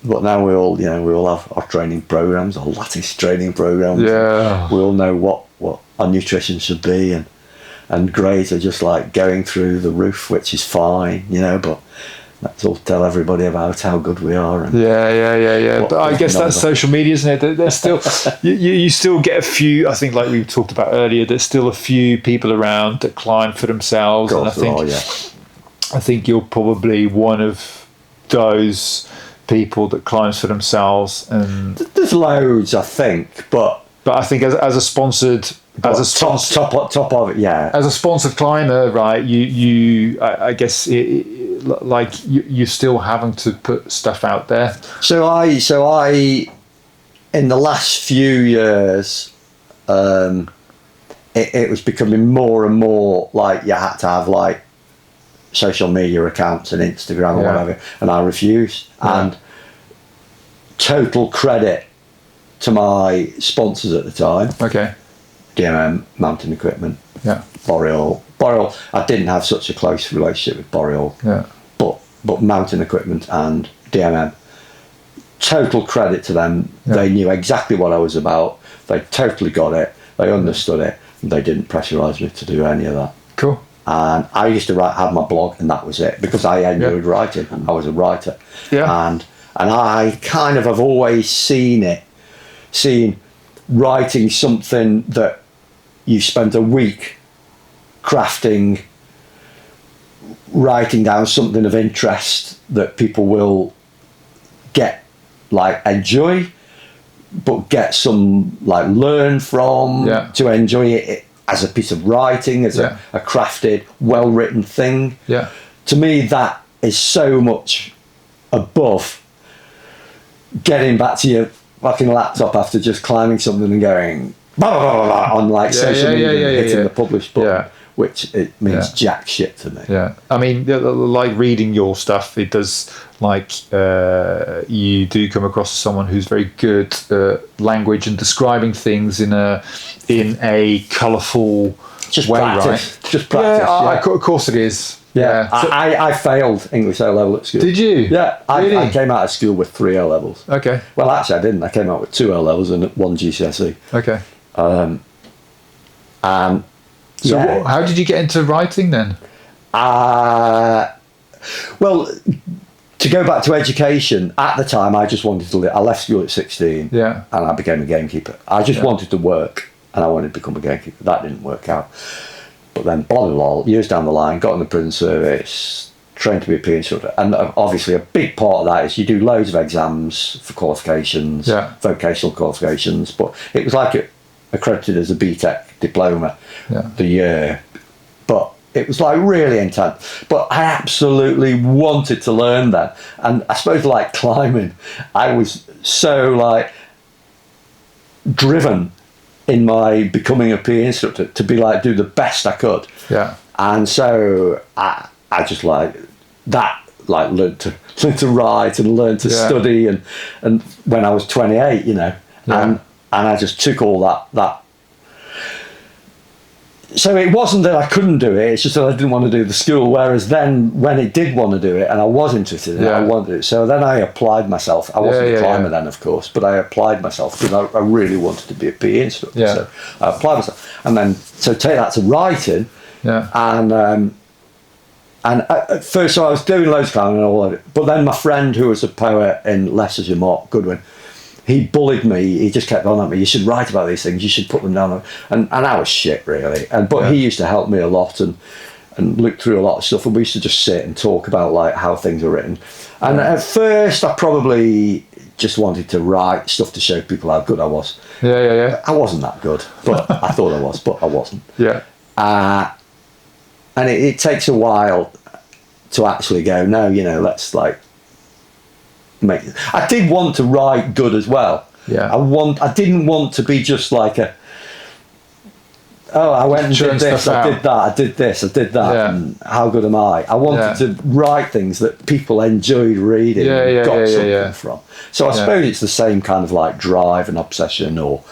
but now we all have our training programs, our latest training programs. We all know what our nutrition should be, and grades are just like going through the roof, which is fine, you know, but let's all tell everybody about how good we are. And Yeah. But I guess that's social media, isn't it? There's still you still get a few. I think, like we talked about earlier, there's still a few people around that climb for themselves, and I think you're probably one of those people that climbs for themselves. And there's loads, I think, but I think as a sponsored. As a top of it, yeah. As a sponsored climber, right? I guess you're still having to put stuff out there. So I, in the last few years, it was becoming more and more like you had to have like social media accounts and Instagram or whatever, and I refused. Yeah. And total credit to my sponsors at the time. Okay. DMM Mountain Equipment, Boreal. I didn't have such a close relationship with Boreal, but Mountain Equipment and DMM. Total credit to them. Yeah. They knew exactly what I was about. They totally got it. They understood it. And they didn't pressurise me to do any of that. Cool. And I used to have my blog, and that was it, because I enjoyed writing. I was a writer. Yeah. And I kind of have always seen writing something that you spent a week crafting, writing down something of interest that people will enjoy, but get some learn from, to enjoy it as a piece of writing, as a crafted, well-written thing. Yeah. To me, that is so much above getting back to your fucking laptop after just climbing something and going blah, blah, blah, blah, on social media and hitting the publish button, which it means jack shit to me. Yeah, I mean, like reading your stuff, it does you do come across as someone who's very good at language and describing things in a colourful way, practice. Right? Just practice. Of course it is. Yeah, so, I failed English A level at school. Did you? Yeah, really? I came out of school with 3 A levels. Okay. Well, actually, I didn't. I came out with 2 A levels and 1 GCSE. Okay. So how did you get into writing then? Well, to go back to education, at the time I just wanted to I left school at 16 and I became a gamekeeper. I just wanted to work and I wanted to become a gamekeeper. That didn't work out. But then, blah, blah, blah, years down the line, got in the prison service, trained to be a PE instructor. And obviously a big part of that is you do loads of exams for qualifications, vocational qualifications, but it was accredited as a BTEC diploma the year. But it was really intense. But I absolutely wanted to learn that. And I suppose climbing, I was so driven in my becoming a PE instructor to be do the best I could. Yeah. And so I just that learned to write and learn to study and when I was 28, and I just took all that. So it wasn't that I couldn't do it, it's just that I didn't want to do the school, whereas then when I did want to do it and I was interested in it, I wanted it. So then I applied myself. I wasn't a climber then, of course, but I applied myself because I really wanted to be a PE instructor. Yeah. So I applied myself. And then, so take that to writing. Yeah. And at first, so I was doing loads of climbing and all of it, but then my friend who was a poet in Leicestershire, Mark Goodwin, he bullied me. He just kept on at me. You should write about these things. You should put them down. And I was shit, really. But he used to help me a lot and look through a lot of stuff. And we used to just sit and talk about how things are written. And at first, I probably just wanted to write stuff to show people how good I was. Yeah. I wasn't that good, but I thought I was, but I wasn't. Yeah. And it takes a while to actually go, no, let's make it. I did want to write good as well. Yeah. I didn't want to be just I went and did this, I did that, I did this, I did that, and how good am I? I wanted to write things that people enjoyed reading and got something from. So I suppose it's the same kind of drive and obsession or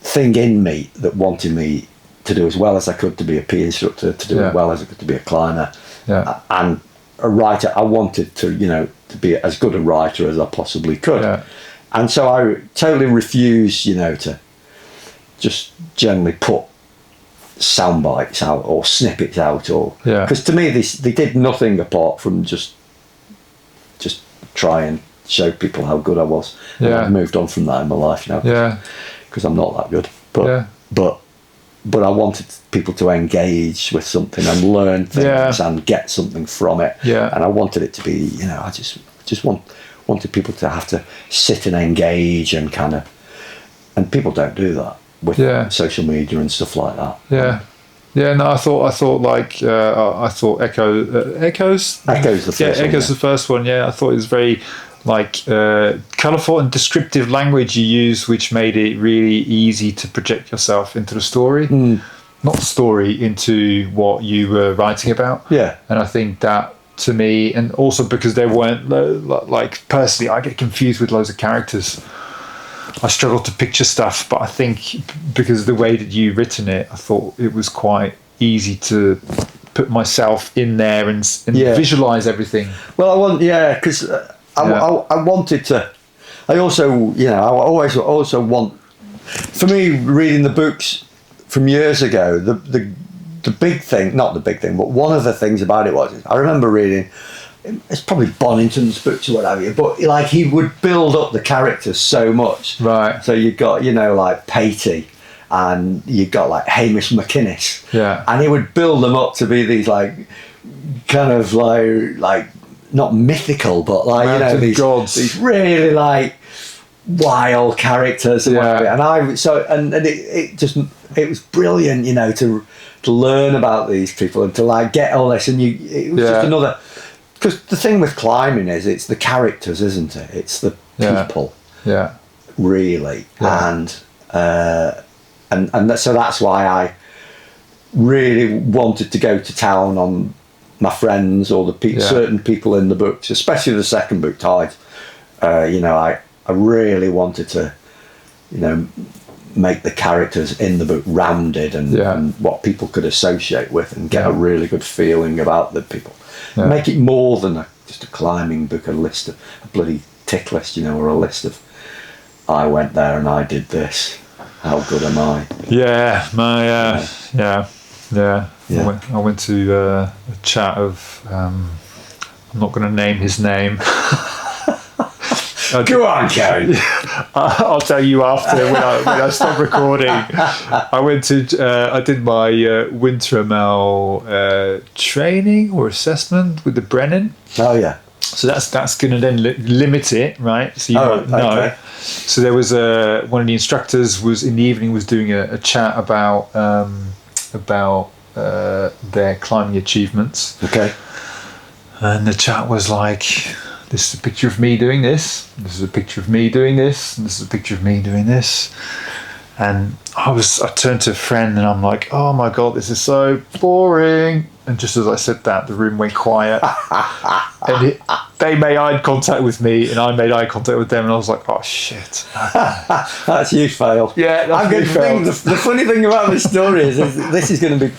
thing in me that wanted me to do as well as I could to be a PE instructor, to do as well as I could to be a climber. Yeah. And a writer, I wanted to, to be as good a writer as I possibly could. Yeah. And so I totally refused, to just generally put sound bites out or snippets out, or Yeah. because to me they did nothing apart from just try and show people how good I was. And Yeah. I've moved on from that in my life now. Yeah. Because I'm not that good. But Yeah. but I wanted people to engage with something and learn things Yeah. and get something from it. Yeah. And I wanted it to be, I just wanted people to have to sit and engage and kind of, and people don't do that with Yeah. social media and stuff like that. Yeah. Yeah, no, I thought like I thought Echoes. Echoes the first one, Echoes yeah. the first one. Yeah, I thought it was very like colourful and descriptive language you used, which made it really easy to project yourself into the story, not the story, into what you were writing about. Yeah. And I think that to me, and also because there weren't like personally, I get confused with loads of characters. I struggle to picture stuff, but I think because of the way that you've written it, I thought it was quite easy to put myself in there and Yeah. visualize everything. Well, because I wanted to. I also, I also want. For me, reading the books from years ago, the big thing, not the big thing, but one of the things about it was, I remember reading. It's probably Bonington's books or whatever, but like he would build up the characters so much. Right. So you got, like Patey, and you got like Hamish McInnes. Yeah. And he would build them up to be these like kind of like not mythical, but like Mountain these gods. these really like wild characters and Yeah. whatever. And it was brilliant, to learn about these people and to like get all this, and it was just another. Because the thing with climbing is it's the characters, isn't it? It's the people, Yeah. really, Yeah. so that's why I really wanted to go to town on my friends or certain people in the books, especially the second book, Tides. I really wanted to, make the characters in the book rounded and what people could associate with and get a really good feeling about the people. Yeah. Make it more than just a climbing book, a bloody tick list, or a list of, I went there and I did this. How good am I? Yeah, I went to a chat of. I'm not going to name his name. Go on, Karen. I'll tell you after when I stop recording. I did my winter ML training or assessment with the Brennan. Oh yeah. So that's going to then limit it, right? So you might know. Okay. So there was one of the instructors was in the evening was doing a chat about their climbing achievements. Okay. And the chat was like, this is a picture of me doing this, this is a picture of me doing this, and this is a picture of me doing this. And I turned to a friend and I'm like, oh my God, this is so boring. And just as I said that, the room went quiet. And they made eye contact with me and I made eye contact with them. And I was like, oh shit. That's you failed. Yeah, that's me failed. The funny thing about this story is this is going to be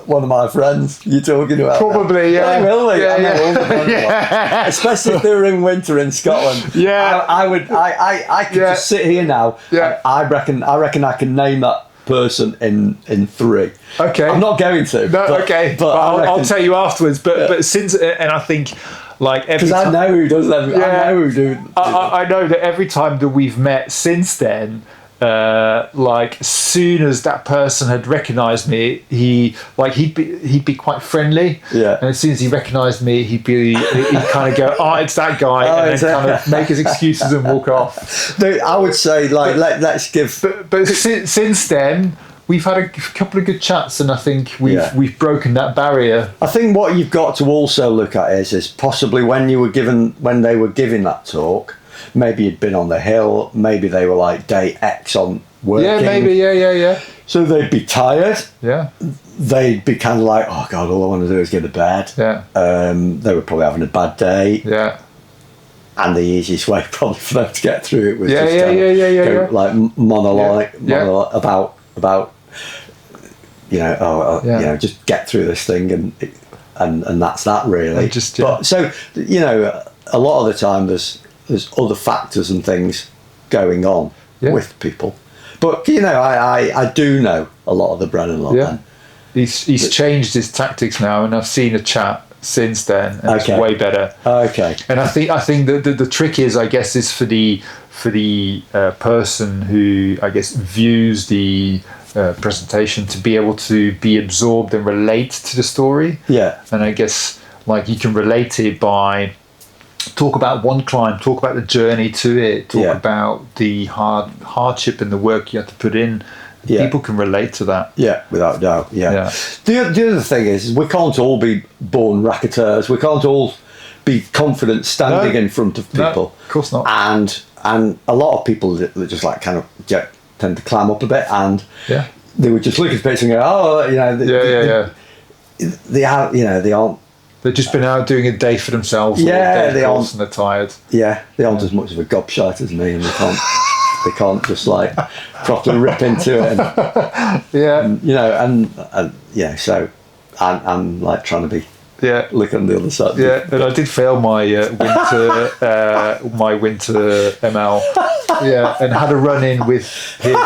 one of my friends you're talking about. Probably, yeah. They will be. Yeah, I know yeah. all the friends. Yeah. Especially if they were in winter in Scotland. Yeah. I could just sit here now. Yeah. I reckon I can name that person in 3. Okay. I'm not going to. No, okay. But I'll tell you afterwards. But since, and I think, like every because I know who does that. Yeah. I know who do. I know that every time that we've met since then, like as soon as that person had recognised me, he'd be quite friendly. Yeah. And as soon as he recognised me, he'd kind of go, oh, it's that guy, and then kind of make his excuses and walk off. I would say let's give. But since then, we've had a couple of good chats, and I think we've broken that barrier. I think what you've got to also look at is possibly when they were giving that talk, maybe you'd been on the hill, maybe they were like day X on working. Yeah, maybe, yeah. So they'd be tired. Yeah. They'd be kind of like, oh God, all I want to do is get to bed. Yeah. They were probably having a bad day. Yeah. And the easiest way probably for them to get through it was Yeah. like monologue about just get through this thing and that's that really. But so a lot of the time there's other factors and things going on with people. But I do know a lot of the Brennan lot then. He's changed his tactics now, and I've seen a chat since then, and it's way better. Okay. And I think the trick is, I guess, is for the person who, I guess, views the presentation to be able to be absorbed and relate to the story. Yeah. And I guess, like, you can relate it by talk about one climb, talk about the journey to it, talk about the hardship and the work you have to put in. Yeah. People can relate to that. Yeah, without doubt. Yeah. The other thing is, we can't all be born racketeers. We can't all be confident standing in front of people. No, of course not. And a lot of people that just like kind of tend to clam up a bit, and they would just look at the picture and go, "Oh, you know, they aren't. They've just been out doing a day for themselves. Yeah, they aren't, and they're tired. Yeah, they aren't as much of a gobshite as me, and they can't just like properly rip into it. And, so I'm like trying to be look on the other side. Yeah, and I did fail my winter ML. Yeah, and had a run in with him.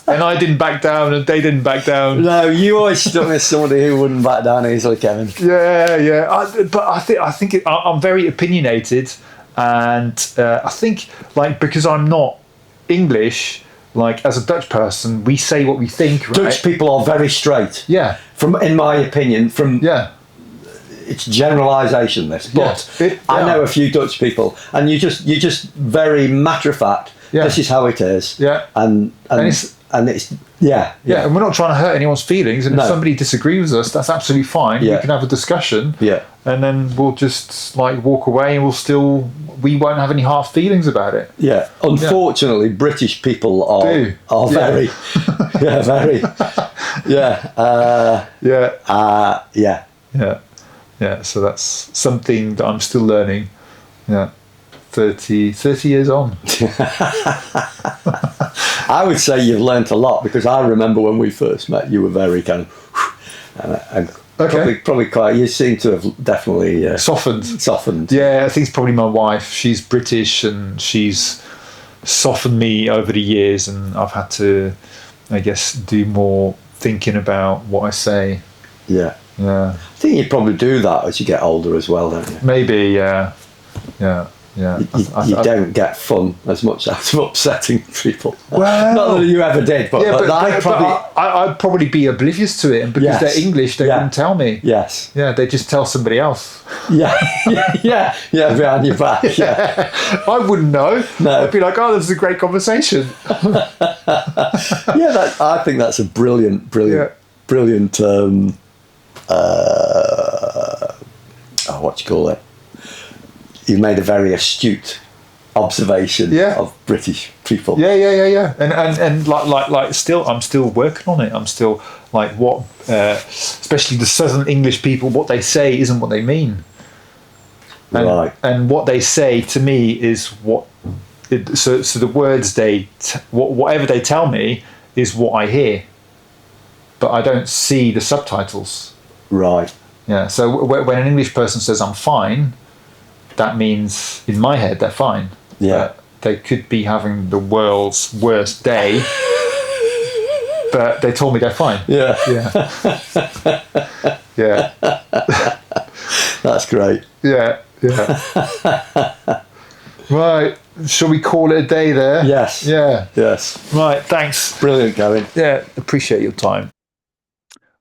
And I didn't back down, and they didn't back down. No, you always struck me as somebody who wouldn't back down easily, Kevin. Yeah. But I think I'm very opinionated, and I think, like, because I'm not English, like, as a Dutch person, we say what we think. Right? Dutch people are very straight. Yeah. In my opinion, it's generalisation. This, but I know a few Dutch people, and you're just very matter of fact. Yeah. This is how it is. Yeah. And it's and we're not trying to hurt anyone's feelings. And if somebody disagrees with us, that's absolutely fine. Yeah. We can have a discussion. Yeah. And then we'll just like walk away, and we won't have any hard feelings about it. Yeah. Unfortunately, British people are very very yeah. So that's something that I'm still learning. Yeah. 30 years on. I would say you've learnt a lot, because I remember when we first met, you were very kind of probably quite. You seem to have definitely softened. Yeah, I think it's probably my wife. She's British, and she's softened me over the years, and I've had to, I guess, do more thinking about what I say. Yeah. I think you probably do that as you get older as well, don't you? Maybe, yeah. You don't get fun as much out of upsetting people. Well, not that you ever did, but I'd probably be oblivious to it, and because they're English, they wouldn't tell me. Yes. Yeah, they just tell somebody else. Yeah, behind your back. Yeah. I wouldn't know. No. I'd be like, "Oh, this is a great conversation." I think that's a brilliant. What do you call it? You made a very astute observation of British people. Yeah. And like still, I'm still working on it. I'm still like especially the Southern English people, what they say isn't what they mean. Right. And what they say to me is so the words whatever they tell me is what I hear, but I don't see the subtitles. Right. Yeah. So when an English person says I'm fine, that means in my head they're fine. Yeah. But they could be having the world's worst day, but they told me they're fine. Yeah. Yeah. That's great. Yeah. Right. Shall we call it a day there? Yes. Yeah. Yes. Right. Thanks. Brilliant, Gavin. Yeah. Appreciate your time.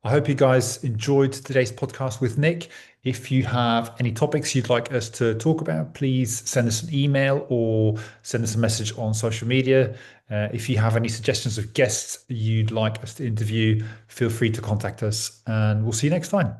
I hope you guys enjoyed today's podcast with Nick. If you have any topics you'd like us to talk about, please send us an email or send us a message on social media. If you have any suggestions of guests you'd like us to interview, feel free to contact us, and we'll see you next time.